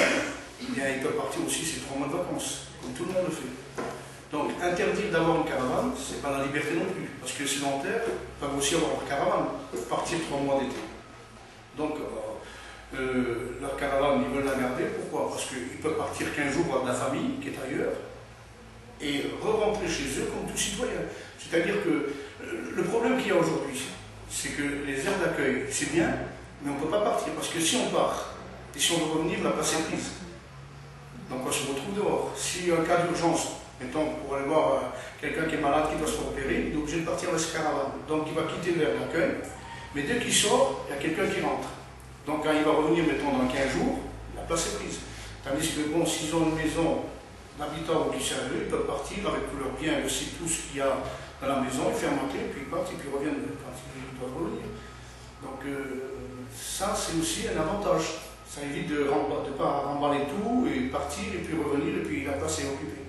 bien, ils peuvent partir aussi ces 3 mois de vacances, comme tout le monde le fait. Donc, interdire d'avoir une caravane, ce n'est pas la liberté non plus, parce que les sédentaires peuvent aussi avoir leur caravane, partir 3 mois d'été. Donc, leur caravane, ils veulent la garder. Pourquoi? Parce qu'ils peuvent partir 15 jours voir de la famille qui est ailleurs, et re-rentrer chez eux comme tout citoyen. C'est-à-dire que le problème qu'il y a aujourd'hui, c'est que les aires d'accueil, c'est bien, mais on ne peut pas partir, parce que si on part, et si on veut revenir, la place est prise. Donc on se retrouve dehors. S'il y a un cas d'urgence, mettons, pour aller voir quelqu'un qui est malade, qui doit se faire opérer, il est obligé de partir dans sa caravane. Donc il va quitter l'aire d'accueil, mais dès qu'il sort, il y a quelqu'un qui rentre. Donc quand il va revenir, mettons, dans 15 jours, la place est prise. Tandis que, bon, s'ils ont une maison d'habitants qui servent, ils peuvent partir avec tous leurs biens, aussi tout ce qu'il y a dans la maison, ils ferment la clé, puis ils partent et puis ils reviennent quand ils doivent revenir. Donc ça, c'est aussi un avantage. Ça évite de ne pas remballer tout et partir et puis revenir et puis la place est occupée.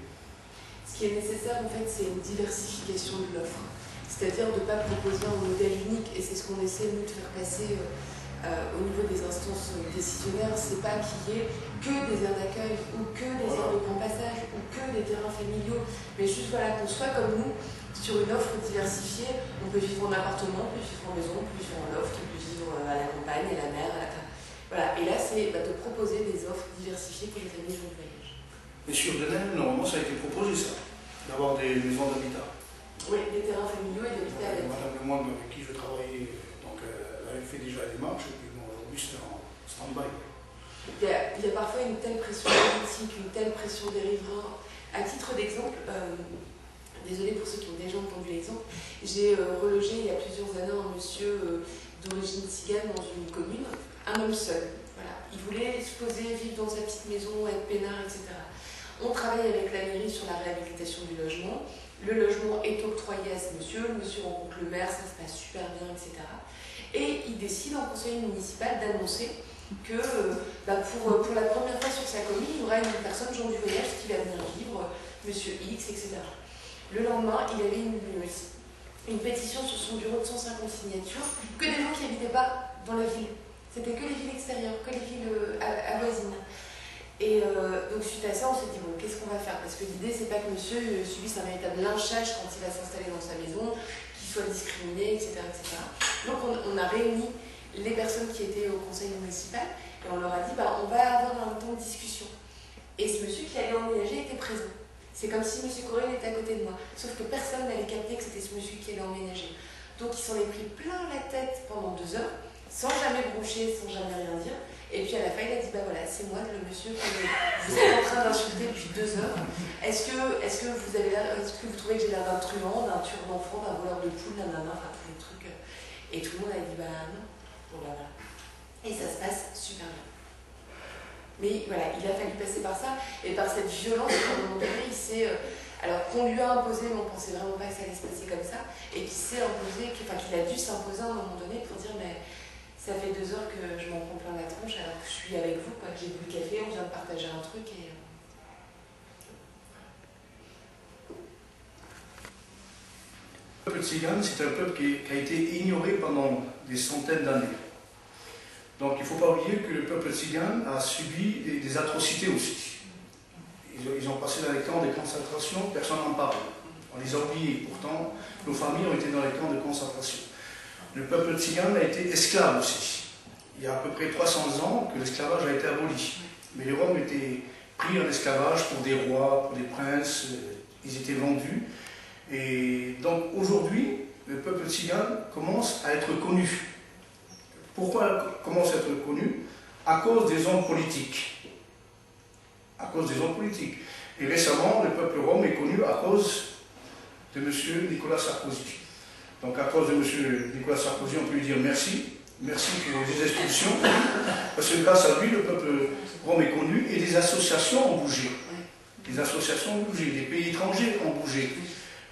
Ce qui est nécessaire, en fait, c'est une diversification de l'offre. C'est-à-dire de ne pas proposer un modèle unique, et c'est ce qu'on essaie, nous, de faire passer au niveau des instances décisionnaires. C'est pas qu'il y ait que des aires d'accueil ou que des aires de grand passage ou que des terrains familiaux, mais juste voilà, qu'on soit comme nous, sur une offre diversifiée. On peut vivre en appartement, on peut vivre en maison, on peut vivre en loft, on peut vivre à la campagne, à la mer, à la terre. Voilà, et là c'est de proposer des offres diversifiées pour les familles de voyage. Mais sur Denel, normalement ça a été proposé ça, d'avoir des maisons d'habitat. Oui, des terrains familiaux et d'habitat avec. Madame Lemoine, avec qui je travaillais, donc elle avait fait déjà des marches, et puis bon, aujourd'hui c'est en stand-by. Il y a parfois une telle pression politique, une telle pression des riverains. À titre d'exemple, désolée pour ceux qui ont déjà entendu l'exemple, j'ai relogé il y a plusieurs années un monsieur d'origine tzigane dans une commune, un homme seul. Voilà. Il voulait se poser, vivre dans sa petite maison, être peinard, etc. On travaille avec la mairie sur la réhabilitation du logement. Le logement est octroyé à ce monsieur. Le monsieur rencontre le maire, ça se passe super bien, etc. Et il décide en conseil municipal d'annoncer que pour la première fois sur sa commune, il y aura une personne, Jean du voyage, qui va venir vivre, monsieur X, etc. Le lendemain, il avait une pétition sur son bureau de 150 signatures, que des gens qui n'habitaient pas dans la ville. C'était que les villes extérieures, que les villes avoisines. Et donc suite à ça, on s'est dit, bon, qu'est-ce qu'on va faire? Parce que l'idée, c'est pas que monsieur subisse un véritable lynchage quand il va s'installer dans sa maison, qu'il soit discriminé, etc., etc. Donc on a réuni les personnes qui étaient au conseil municipal et on leur a dit, on va avoir un temps de discussion. Et ce monsieur qui allait emménager était présent. C'est comme si monsieur Corinne était à côté de moi. Sauf que personne n'avait capté que c'était ce monsieur qui allait emménager. Donc il s'en est pris plein la tête pendant 2 heures, sans jamais broncher, sans jamais rien dire. Et puis à la fin, il a dit, voilà, c'est moi, le monsieur que vous êtes en train d'insulter depuis 2 heures. Est-ce que vous trouvez que j'ai l'air d'un truand, d'un tueur d'enfant, d'un voleur de poules, d'un enfin tous les trucs. Et tout le monde a dit, non. Bon, voilà. Et ça se passe super bien. Mais voilà, il a fallu passer par ça, et par cette violence, à un moment donné, il s'est... alors qu'on lui a imposé, mais on ne pensait vraiment pas que ça allait se passer comme ça, et qu'il s'est imposé, qu'il a dû s'imposer à un moment donné pour dire, mais ça fait 2 heures que je m'en prends plein la tronche, alors que je suis avec vous, que j'ai bu le café, on vient de partager un truc, et... Le peuple tzigane, c'est un peuple qui a été ignoré pendant des centaines d'années. Donc il ne faut pas oublier que le peuple tzigane a subi des atrocités aussi. Ils ont passé dans les camps de concentration, personne n'en parle. On les a oubliés, pourtant nos familles ont été dans les camps de concentration. Le peuple tzigane a été esclave aussi. Il y a à peu près 300 ans que l'esclavage a été aboli. Mais les Roms étaient pris en esclavage pour des rois, pour des princes, ils étaient vendus. Et donc aujourd'hui, le peuple tzigane commence à être connu. Pourquoi commence à être connu? À cause des hommes politiques. À cause des hommes politiques. Et récemment, le peuple rome est connu à cause de M. Nicolas Sarkozy. Donc à cause de M. Nicolas Sarkozy, on peut lui dire merci. Merci pour les expulsions. Parce que grâce à lui, le peuple rome est connu et des associations ont bougé. Des associations ont bougé, des pays étrangers ont bougé.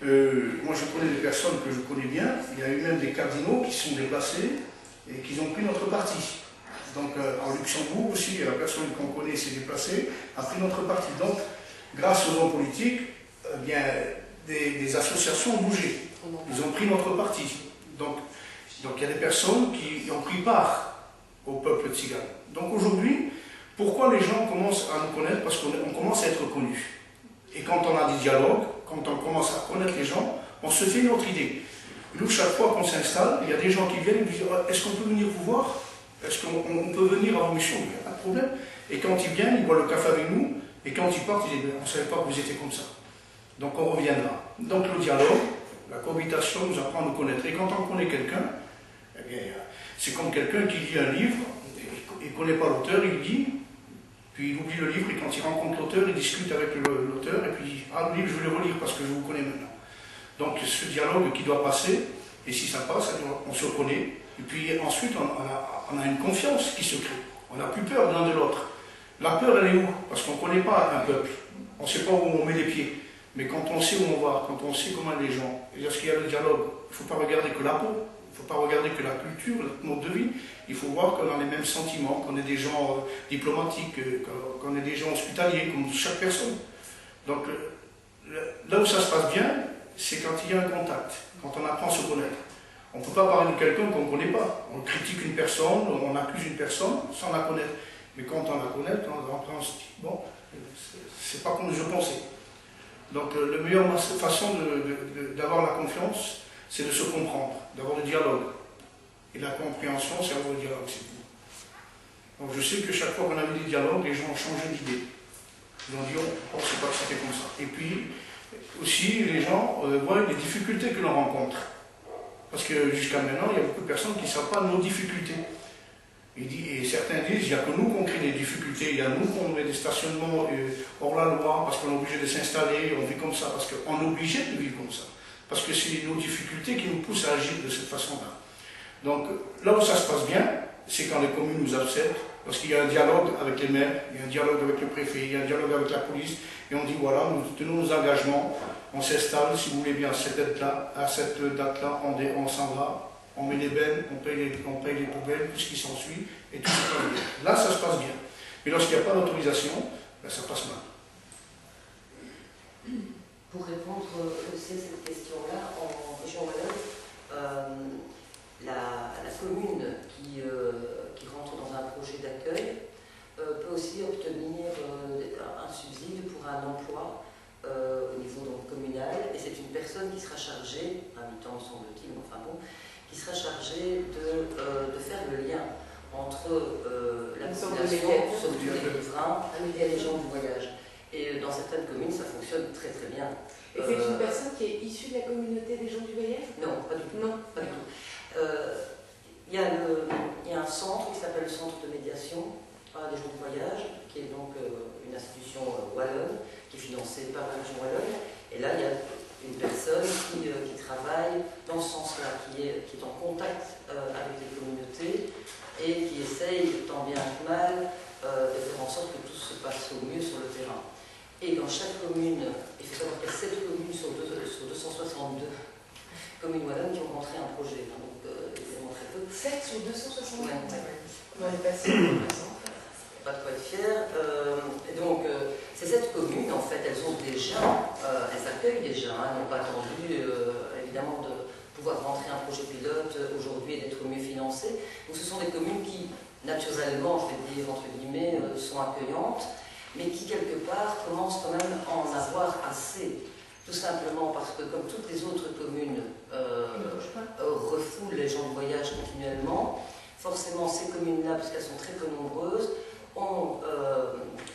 Moi, je connais des personnes que je connais bien. Il y a eu même des cardinaux qui sont déplacés et qui ont pris notre parti. Donc, en Luxembourg aussi, la personne qu'on connaît s'est déplacée, a pris notre parti. Donc, grâce aux hommes politiques, des associations ont bougé. Ils ont pris notre parti. Donc, il y a des personnes qui ont pris part au peuple tzigane. Donc, aujourd'hui, pourquoi les gens commencent à nous connaître? Parce qu'on commence à être connus. Et quand on a des dialogues, quand on commence à connaître les gens, on se fait notre idée. Nous, chaque fois qu'on s'installe, il y a des gens qui viennent et nous disent « Est-ce qu'on peut venir vous voir? Est-ce qu'on peut venir à vos missions ?» Il n'y a pas de problème. Et quand ils viennent, ils boivent le café avec nous, et quand ils partent, ils disent « On ne savait pas que vous étiez comme ça. » Donc on reviendra. Donc le dialogue, la cohabitation nous apprend à nous connaître. Et quand on connaît quelqu'un, eh bien, c'est comme quelqu'un qui lit un livre, il ne connaît pas l'auteur, il lit, puis il oublie le livre, et quand il rencontre l'auteur, il discute avec l'auteur, et puis il dit « Ah, le livre, je vais le relire parce que je vous connais maintenant. » Donc ce dialogue qui doit passer, et si ça passe, on se connaît, et puis ensuite on a une confiance qui se crée. On n'a plus peur l'un de l'autre. La peur, elle est où? Parce qu'on ne connaît pas un peuple. On ne sait pas où on met les pieds. Mais quand on sait où on va, quand on sait comment les gens, et lorsqu'il y a le dialogue, il ne faut pas regarder que la peau, il ne faut pas regarder que la culture, notre mode de vie. Il faut voir qu'on a les mêmes sentiments, qu'on est des gens diplomatiques, qu'on est des gens hospitaliers, comme chaque personne. Donc là où ça se passe bien, c'est quand il y a un contact, quand on apprend à se connaître. On ne peut pas parler de quelqu'un qu'on ne connaît pas. On critique une personne, on accuse une personne sans la connaître. Mais quand on la connaît, quand on apprend, on se dit, bon, c'est pas comme je pensais. Donc la meilleure façon d'avoir la confiance, c'est de se comprendre, d'avoir le dialogue. Et la compréhension, c'est avoir le dialogue, c'est tout. Donc je sais que chaque fois qu'on a eu des dialogues, les gens ont changé d'idée. Ils ont dit, oh, on ne sait pas que c'était comme ça. Et puis, aussi, les gens voient les difficultés que l'on rencontre. Parce que jusqu'à maintenant, il y a beaucoup de personnes qui ne savent pas nos difficultés. Et certains disent, il n'y a que nous qu'on crée des difficultés, il y a nous qu'on met des stationnements hors la loi, parce qu'on est obligé de s'installer, on vit comme ça, parce qu'on est obligé de vivre comme ça. Parce que c'est nos difficultés qui nous poussent à agir de cette façon-là. Donc, là où ça se passe bien, c'est quand les communes nous acceptent, parce qu'il y a un dialogue avec les maires, il y a un dialogue avec le préfet, il y a un dialogue avec la police, et on dit voilà, nous tenons nos engagements, on s'installe, si vous voulez bien, à cette date-là, on s'en va, on met les bennes, on paye les poubelles, tout ce qui s'ensuit, et tout se passe bien. Là, ça se passe bien. Mais lorsqu'il n'y a pas d'autorisation, ben, ça passe mal. Pour répondre aussi à cette question-là, en région Wallonne, la commune qui rentre dans un projet d'accueil peut aussi obtenir un subside pour un emploi au niveau donc, communal, et c'est une personne qui sera chargée, à mi-temps semble-t-il, enfin bon, qui sera chargée de faire le lien entre la population, surtout les riverains, et les gens du voyage. Et dans certaines communes, ça fonctionne très très bien. Et c'est une personne qui est issue de la communauté des gens du voyage? Non, pas du tout. Non, pas du tout. Il y a un centre qui s'appelle le Centre de médiation des gens de voyage, qui est donc une institution wallonne, qui est financée par la région wallonne. Et là, il y a une personne qui travaille dans ce sens-là, qui est en contact avec les communautés et qui essaye, tant bien que mal, de faire en sorte que tout se passe au mieux sur le terrain. Et dans chaque commune, il faut savoir qu'il y a 7 communes sur 262 communes wallonnes qui ont rentré un projet. Hein, donc, évidemment très peu. 7 sur 262 ouais. On est passé pas de quoi être fier. Et donc, ces 7 communes, en fait, elles ont déjà, elles accueillent déjà, hein, elles n'ont pas attendu, évidemment, de pouvoir rentrer un projet pilote aujourd'hui et d'être mieux financées. Donc, ce sont des communes qui, naturellement, je vais dire, entre guillemets, sont accueillantes, mais qui, quelque part, commencent quand même à en avoir assez. Tout simplement parce que, comme toutes les autres communes refoulent les gens de voyage continuellement, forcément, ces communes-là, parce qu'elles sont très peu nombreuses, ont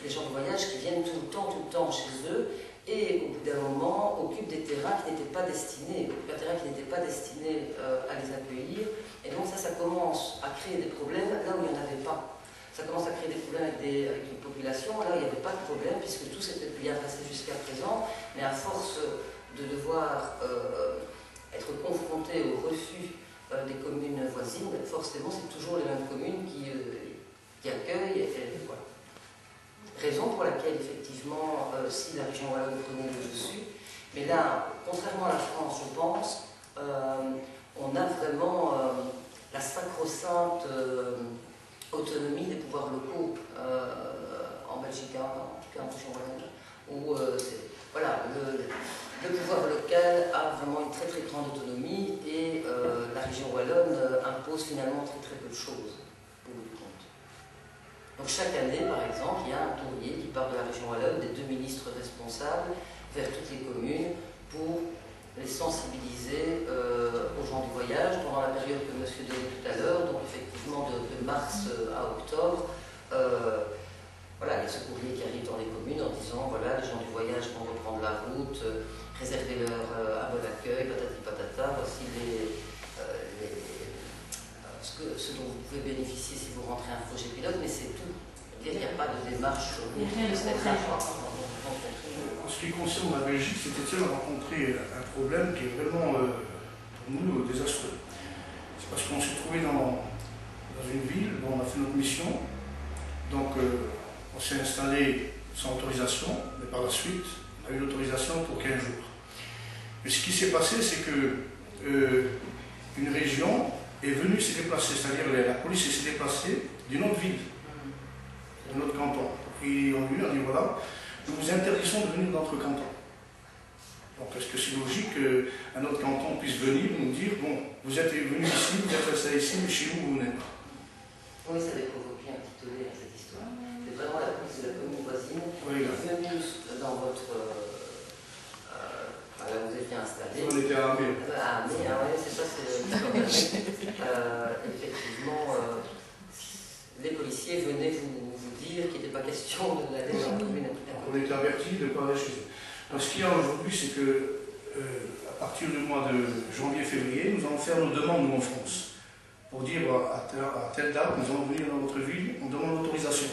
les gens de voyage qui viennent tout le temps chez eux et au bout d'un moment occupent des terrains qui n'étaient pas destinés, à les accueillir. Et donc ça commence à créer des problèmes là où il n'y en avait pas. Ça commence à créer des problèmes avec une population là où il n'y avait pas de problème puisque tout s'était bien passé jusqu'à présent, mais à force de devoir être confronté au refus des communes voisines, forcément c'est toujours les mêmes communes qui accueillent, et voilà. Raison pour laquelle, effectivement, si la région wallonne prenait le dessus, mais là, contrairement à la France, je pense, on a vraiment la sacro-sainte autonomie des pouvoirs locaux en Belgique, en tout cas en région wallonne, où voilà, le pouvoir local a vraiment une très très grande autonomie et la région wallonne impose finalement très très peu de choses. Donc chaque année, par exemple, il y a un courrier qui part de la région wallonne des 2 ministres responsables vers toutes les communes pour les sensibiliser aux gens du voyage pendant la période que monsieur donnait tout à l'heure, donc effectivement de mars à octobre. Voilà, il y a ce courrier qui arrive dans les communes en disant voilà, les gens du voyage vont reprendre la route, réservez-leur un bon accueil, patati patata, voici ce dont vous pouvez bénéficier si vous rentrez un projet pilote, mais c'est tout. Il n'y a pas de démarche. Il n'y a rien de concret. En ce qui concerne la Belgique, c'était rencontrer un problème qui est vraiment, pour nous, désastreux. C'est parce qu'on s'est trouvé dans une ville où on a fait notre mission, donc on s'est installé sans autorisation, mais par la suite, on a eu l'autorisation pour 15 jours. Mais ce qui s'est passé, c'est que une région est venue se déplacer, c'est-à-dire la police s'est déplacée d'une autre ville, de notre canton. Et on lui a dit voilà, nous vous interdisons de venir dans notre canton. Donc est-ce que c'est logique qu'un autre canton puisse venir nous dire bon, vous êtes venu ici, vous êtes installé ici, mais chez vous, vous n'êtes pas. Oui, ça avait provoqué un petit tollé à cette histoire. C'est vraiment la police de la commune voisine qui est venue dans votre. Là, vous étiez installé. On était à Amé. Ah, mais oui, c'est ça, c'est effectivement, les policiers venaient vous dire qu'il n'était pas question d'aller dans la commune. On était avertis de ne pas aller chez eux. Donc, ce qu'il y a aujourd'hui, c'est que à partir du mois de janvier-février, nous allons faire nos demandes, nous, en France. pour dire à telle date, nous allons venir dans votre ville, on demande l'autorisation.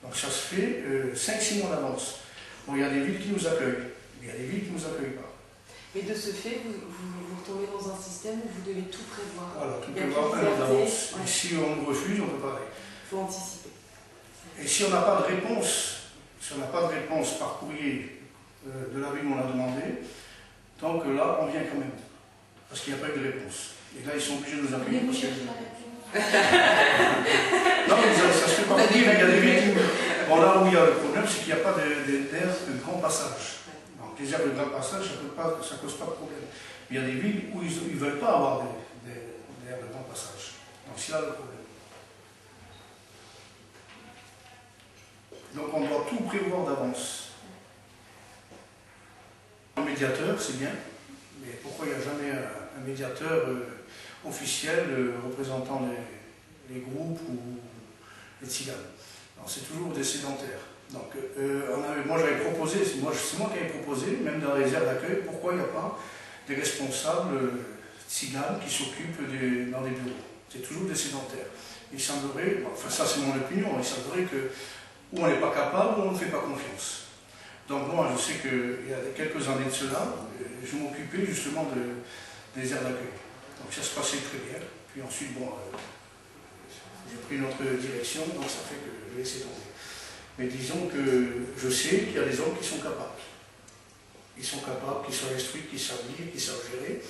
Donc ça se fait 5-6 mois d'avance. Bon, il y a des villes qui nous accueillent, mais il y a des villes qui ne nous accueillent pas. Mais de ce fait, vous retombez dans un système où vous devez tout prévoir. Voilà, tout prévoir un an d'avance. Et si on nous refuse, on peut pas aller. Il faut anticiper. Et si on n'a pas de réponse, par courrier de la ville où on a demandé, donc là, on vient quand même. Parce qu'il n'y a pas eu de réponse. Et là, ils sont obligés de nous accueillir. Non, mais ça se fait pas dire, il y a des villes. Bon, là où il y a le problème, c'est qu'il n'y a pas d'air de grand passage. Donc, les aires de grand passage, ça ne cause pas de problème. Mais il y a des villes où ils ne veulent pas avoir d'air de grand passage. Donc, c'est là le problème. Donc, on doit tout prévoir d'avance. Un médiateur, c'est bien. Mais pourquoi il n'y a jamais un médiateur officiel représentant les groupes ou les tziganes? C'est toujours des sédentaires. Donc, moi j'avais proposé, c'est moi qui avais proposé, même dans les aires d'accueil, pourquoi il n'y a pas des responsables tziganes qui s'occupent dans des bureaux. C'est toujours des sédentaires. Il semblerait, enfin ça c'est mon opinion, il semblerait que ou on n'est pas capable ou on ne fait pas confiance. Donc moi je sais qu'il y a quelques années de cela, je m'occupais justement des aires d'accueil. Donc ça se passait très bien. Puis ensuite, bon, j'ai pris notre direction, donc ça fait que je vais laisser tomber. Mais disons que je sais qu'il y a des hommes qui sont capables. Ils sont capables, qui sont instruits, qui savent lire, qui savent gérer.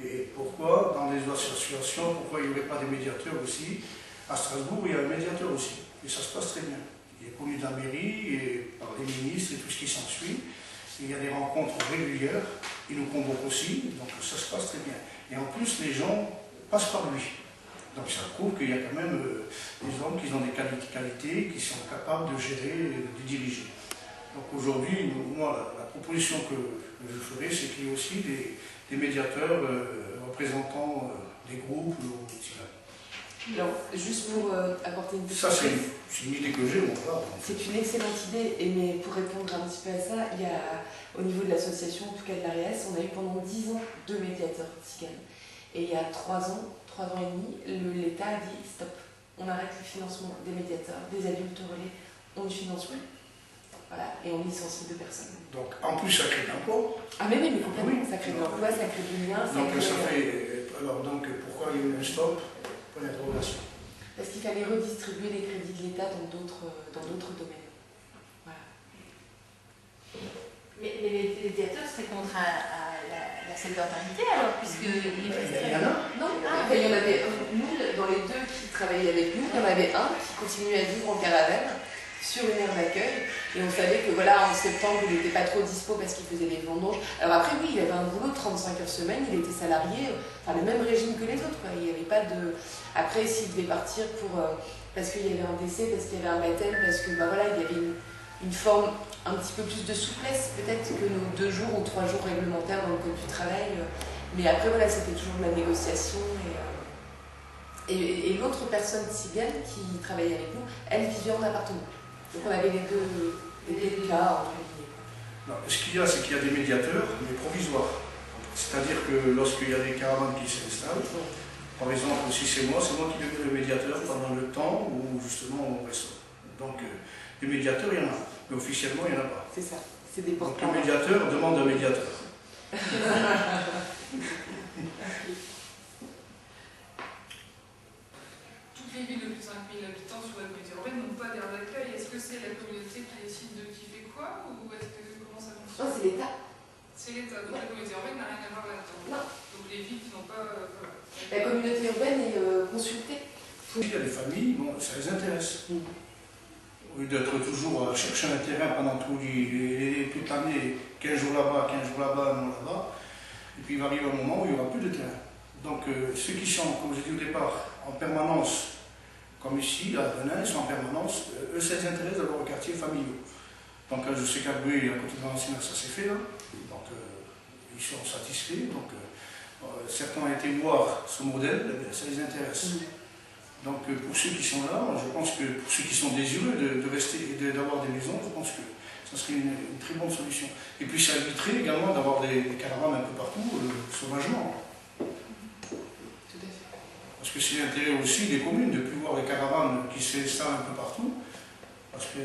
Et pourquoi, dans les associations, pourquoi il n'y aurait pas des médiateurs aussi? À Strasbourg, il y a un médiateur aussi. Et ça se passe très bien. Il est connu de la mairie, et par les ministres et tout ce qui s'ensuit. Il y a des rencontres régulières. Il nous convoque aussi, donc ça se passe très bien. Et en plus, les gens passent par lui. Donc ça prouve qu'il y a quand même des hommes qui ont des qualités, qui sont capables de gérer et de diriger. Donc aujourd'hui, moi, la proposition que je ferai, c'est qu'il y ait aussi des médiateurs représentants des groupes ou des tziganes. Alors, juste pour apporter une petite... Ça, c'est une idée que j'ai, bon, voilà. C'est une excellente idée, mais pour répondre un petit peu à ça, il y a, au niveau de l'association, en tout cas de l'ARES, on a eu pendant 10 ans 2 médiateurs tziganes. Et il y a 3 ans et demi, l'État a dit stop, on arrête le financement des médiateurs, des adultes relais, on ne finance plus. Voilà, et on licencie 2 personnes. Donc en plus ça crée de l'emploi. Ah mais oui, mais complètement, ça crée de l'emploi, ça crée du lien. Donc ça fait. Alors donc pourquoi il y a eu un stop? Point d'interrogation. Parce qu'il fallait redistribuer les crédits de l'État dans d'autres domaines. Voilà. Mais les médiateurs seraient contre à la sédentarité alors, puisque... Il y en a? Non, il y en avait nous, dans les 2 qui travaillaient avec nous, il y en avait un qui continuait à vivre en caravane sur une aire d'accueil, et on savait que voilà, en septembre, il n'était pas trop dispo parce qu'il faisait des vendanges. Alors après, oui, il avait un boulot de 35 heures semaine, il était salarié, enfin le même régime que les autres, quoi. Il n'y avait pas de... Après, s'il devait partir pour... parce qu'il y avait un décès, parce qu'il y avait un baptême, parce que bah, voilà, il y avait une forme un petit peu plus de souplesse, peut-être que nos 2 jours ou 3 jours réglementaires dans le code du travail. Mais après, voilà, c'était toujours de la négociation. Et l'autre personne tzigaine qui travaillait avec nous, elle vivait en appartement. Donc on avait les deux cas, entre guillemets. Non, ce qu'il y a, c'est qu'il y a des médiateurs, mais provisoires. C'est-à-dire que lorsqu'il y a des caravanes qui s'installent, par exemple, si c'est moi qui deviens le médiateur pendant le temps où justement on reste. Donc, les médiateurs, il y en a, mais officiellement, il n'y en a pas. C'est ça, c'est des porte. Donc le médiateur demande un médiateur. Toutes les villes de plus de 5000 habitants sur la communauté urbaine n'ont pas d'aire d'accueil. Est-ce que c'est la communauté qui décide de qui fait quoi, ou comment ça fonctionne? Non, c'est l'État. C'est l'État, donc la communauté urbaine n'a rien à voir là-dedans. Non. Donc les villes qui n'ont pas... La communauté urbaine est consultée. Il y a des familles, bon, ça les intéresse. Au lieu d'être toujours à chercher un terrain pendant toute l'année, 15 jours là-bas, 15 jours là-bas, un mois là-bas, et puis il va arriver un moment où il n'y aura plus de terrain. Donc ceux qui sont, comme j'ai dit au départ, en permanence, comme ici, à Benin, ils sont en permanence, eux ça les intéresse d'avoir un quartier familial. Donc je sais qu'à Bruy, à côté de l'ancien, ça s'est fait là, donc ils sont satisfaits, donc certains ont été voir ce modèle, ça les intéresse. Donc pour ceux qui sont là, je pense que pour ceux qui sont désireux de rester et d'avoir des maisons, je pense que ça serait une très bonne solution. Et puis ça éviterait également d'avoir des caravanes un peu partout, sauvagement. Tout à fait. Parce que c'est l'intérêt aussi des communes de plus voir les caravanes qui s'installent un peu partout. Parce que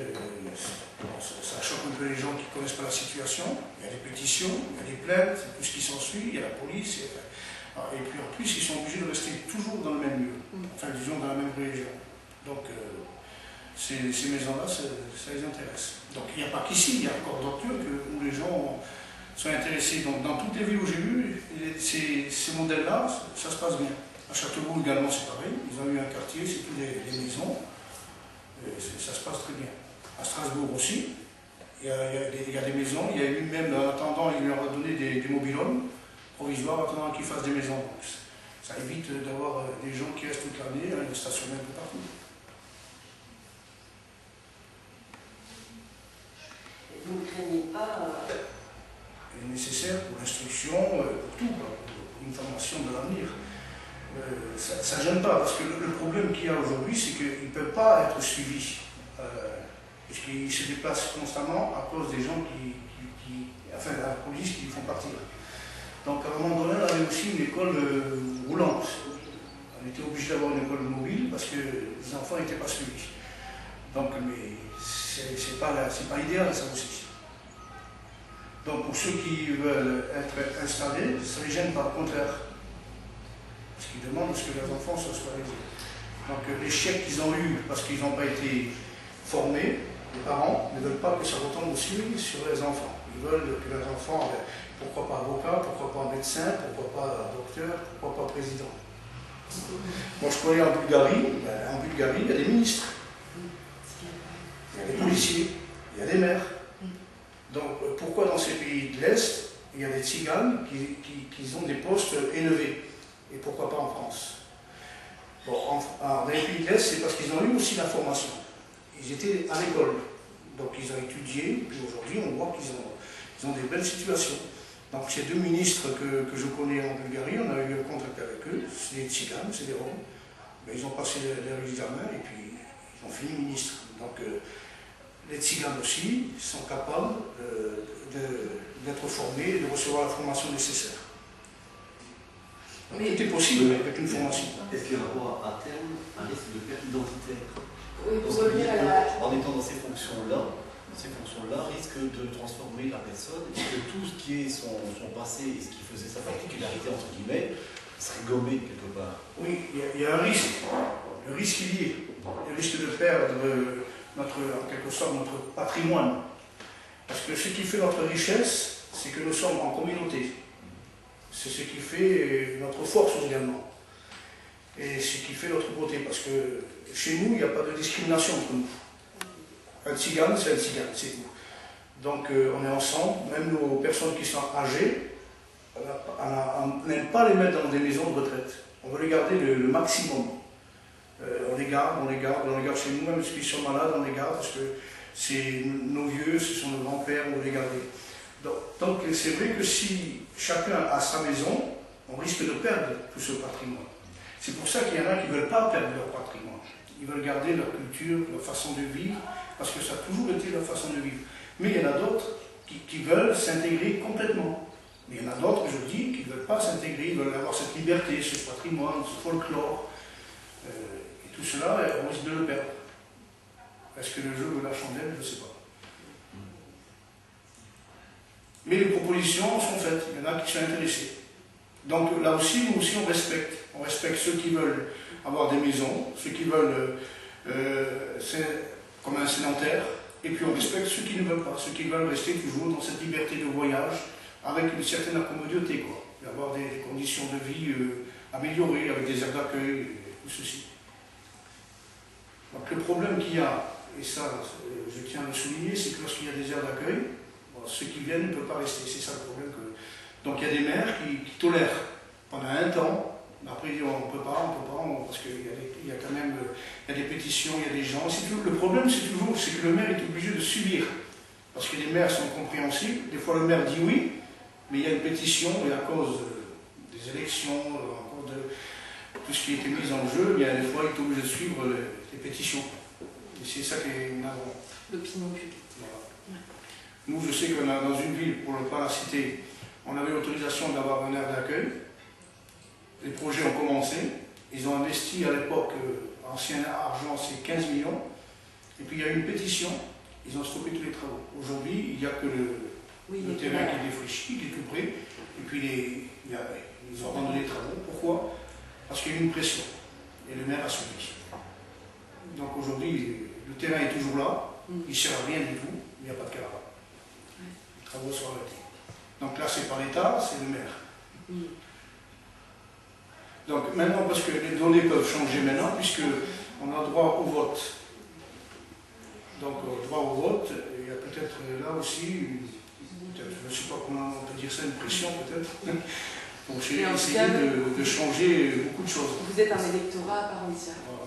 ça choque un peu les gens qui ne connaissent pas la situation. Il y a des pétitions, il y a des plaintes, tout ce qui s'ensuit, il y a la police. Et puis en plus, ils sont obligés de rester toujours dans le même lieu, enfin disons dans la même région. Donc ces maisons-là, ça les intéresse. Donc il n'y a pas qu'ici, il y a encore d'autres lieux où les gens sont intéressés. Donc dans toutes les villes où j'ai vu, ces modèles-là, ça se passe bien. À Châteauroux également, c'est pareil. Ils ont eu un quartier, c'est toutes des maisons. Ça se passe très bien. À Strasbourg aussi, il y a des maisons. Il y a eu même, en attendant, il leur a donné des mobil-homes provisoires, en attendant qu'ils fassent des maisons. Donc, ça évite d'avoir des gens qui restent toute l'année, stationnés un peu partout. Et vous ne craignez pas... Il est nécessaire pour l'instruction, pour tout, pour une formation de l'avenir. Ça ne gêne pas, parce que le problème qu'il y a aujourd'hui, c'est qu'ils ne peuvent pas être suivis, puisqu'ils se déplacent constamment à cause des gens enfin, la police qui les font partir. Donc à un moment donné, on avait aussi une école roulante. On était obligé d'avoir une école mobile parce que les enfants n'étaient pas suivis. Donc, mais c'est pas idéal, ça aussi. Donc pour ceux qui veulent être installés, ça ne les gêne pas, au contraire. Parce qu'ils demandent à ce que leurs enfants soient scolarisés. Donc l'échec qu'ils ont eu parce qu'ils n'ont pas été formés, les parents ne veulent pas que ça retombe aussi sur les enfants. Ils veulent que leurs enfants, pourquoi pas avocat, pourquoi pas médecin, pourquoi pas docteur, pourquoi pas président. Moi je connais en Bulgarie, il y a des ministres, il y a des policiers, il y a des maires. Donc pourquoi dans ces pays de l'Est, il y a des tziganes qui ont des postes élevés? Et pourquoi pas en France? Bon, dans les pays de l'Est, c'est parce qu'ils ont eu aussi la formation. Ils étaient à l'école, donc ils ont étudié, puis aujourd'hui on voit qu'ils ont des belles situations. Donc ces deux ministres que je connais en Bulgarie, on a eu contact avec eux, c'est des tziganes, c'est des Roms, mais ils ont passé leur examen et puis ils ont fini ministres. Donc les tziganes aussi sont capables d'être formés, de recevoir la formation nécessaire. Mais tout est possible avec une formation. Est-ce qu'il y aura à terme un risque de perte identitaire? Oui, pour revenir à la... En étant dans ces fonctions-là, risque de transformer la personne et que tout ce qui est son passé et ce qui faisait sa particularité, entre guillemets, serait gommé quelque part. Oui, il y a un risque. Le risque il y est. Le risque de perdre en quelque sorte notre patrimoine. Parce que ce qui fait notre richesse, c'est que nous sommes en communauté. C'est ce qui fait notre force également. Et ce qui fait notre beauté. Parce que chez nous, il n'y a pas de discrimination entre nous. Un tzigane, c'est un tzigane, c'est tout. Donc on est ensemble, même nos personnes qui sont âgées, on n'aime pas les mettre dans des maisons de retraite. On veut les garder le maximum. On les garde chez nous, même ceux qui sont malades, on les garde parce que c'est nos vieux, ce sont nos grands-pères, on veut les garder. Donc c'est vrai que si chacun a sa maison, on risque de perdre tout ce patrimoine. C'est pour ça qu'il y en a qui ne veulent pas perdre leur patrimoine. Ils veulent garder leur culture, leur façon de vivre, parce que ça a toujours été leur façon de vivre. Mais il y en a d'autres qui veulent s'intégrer complètement. Mais il y en a d'autres, je dis, qui ne veulent pas s'intégrer, ils veulent avoir cette liberté, ce patrimoine, ce folklore. Et tout cela, on risque de le perdre. Est-ce que le jeu de la chandelle, je ne sais pas. Mais les propositions sont faites, il y en a qui sont intéressés. Donc là aussi, nous aussi, on respecte. On respecte ceux qui veulent avoir des maisons, ceux qui veulent comme un sédentaire, et puis on respecte ceux qui ne veulent pas, ceux qui veulent rester toujours dans cette liberté de voyage, avec une certaine commodité, quoi. Et avoir des conditions de vie améliorées, avec des aires d'accueil, et tout ceci. Donc le problème qu'il y a, et ça je tiens à le souligner, c'est que lorsqu'il y a des aires d'accueil, ceux qui viennent ne peuvent pas rester, c'est ça le problème. Donc il y a des maires qui tolèrent pendant un temps, mais après ils disent on ne peut pas, parce qu'il y a quand même des pétitions, il y a des gens. Le problème c'est que le maire est obligé de subir, parce que les maires sont compréhensibles, des fois le maire dit oui, mais il y a une pétition, et à cause des élections, à cause de tout ce qui a été mis en jeu, bien, des fois il est obligé de suivre les pétitions. Et c'est ça qui est navrant. L'opinion publique. Voilà. Nous, je sais qu'on a dans une ville, pour ne pas la citer, on avait l'autorisation d'avoir un aire d'accueil. Les projets ont commencé, Ils ont investi à l'époque, ancien argent, c'est 15 millions. Et puis il y a eu une pétition, ils ont stoppé tous les travaux. Aujourd'hui, il n'y a que le terrain qui est défriché, qui est tout près. Et puis ils ont abandonné les travaux. Pourquoi? Parce qu'il y a eu une pression. Et le maire a subi. Donc aujourd'hui, le terrain est toujours là. Il ne sert à rien du tout. Il n'y a pas de caravane. Les travaux sont arrêtés. Donc là, c'est pas l'État, c'est le maire. Donc maintenant, parce que les données peuvent changer maintenant, puisqu'on a droit au vote. Donc droit au vote, il y a peut-être là aussi, je ne sais pas comment on peut dire ça, une pression peut-être, pour essayer de changer beaucoup de choses. Vous êtes un électorat à part entière. Voilà.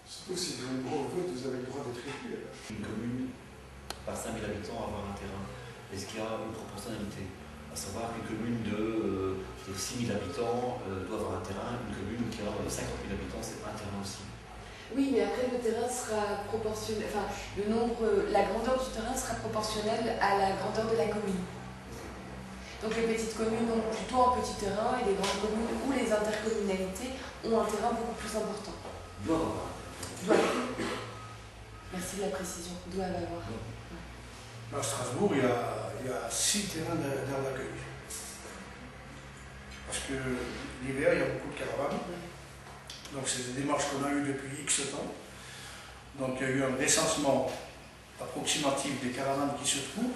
Surtout si vous avez le droit au vote, vous avez le droit d'être élu. Une commune, par 5000 habitants, avoir un terrain. Est-ce qu'il y a une proportionnalité? À savoir qu'une commune de 6000 habitants doit avoir un terrain, une commune qui a 50 000 habitants, c'est un terrain aussi. Oui, mais après le terrain sera proportionnel, enfin la grandeur du terrain sera proportionnelle à la grandeur de la commune. Donc les petites communes ont plutôt un petit terrain et les grandes communes ou les intercommunalités ont un terrain beaucoup plus important. Doivent. Merci de la précision. Doivent avoir. À Strasbourg, il y a 6 terrains d'air d'accueil. Parce que l'hiver, il y a beaucoup de caravanes. Donc c'est des démarches qu'on a eues depuis X temps. Donc il y a eu un recensement approximatif des caravanes qui se trouvent.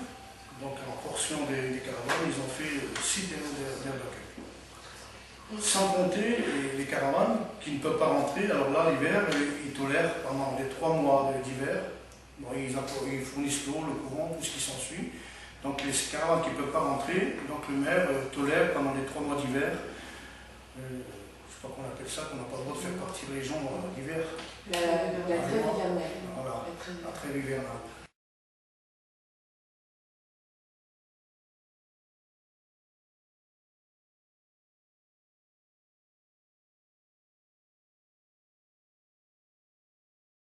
Donc en portion des caravanes, ils ont fait 6 terrains d'air d'accueil. Sans compter les caravanes qui ne peuvent pas rentrer. Alors là, l'hiver, ils tolèrent pendant les 3 mois d'hiver. Bon, ils fournissent l'eau, le courant, tout ce qui s'ensuit. Donc les caravanes qui ne peuvent pas rentrer, donc le maire tolère pendant les 3 mois d'hiver. Je ne sais pas qu'on appelle ça, qu'on n'a pas le droit de faire partir les gens l'hiver. La trêve hivernale. Voilà, la trêve hivernale.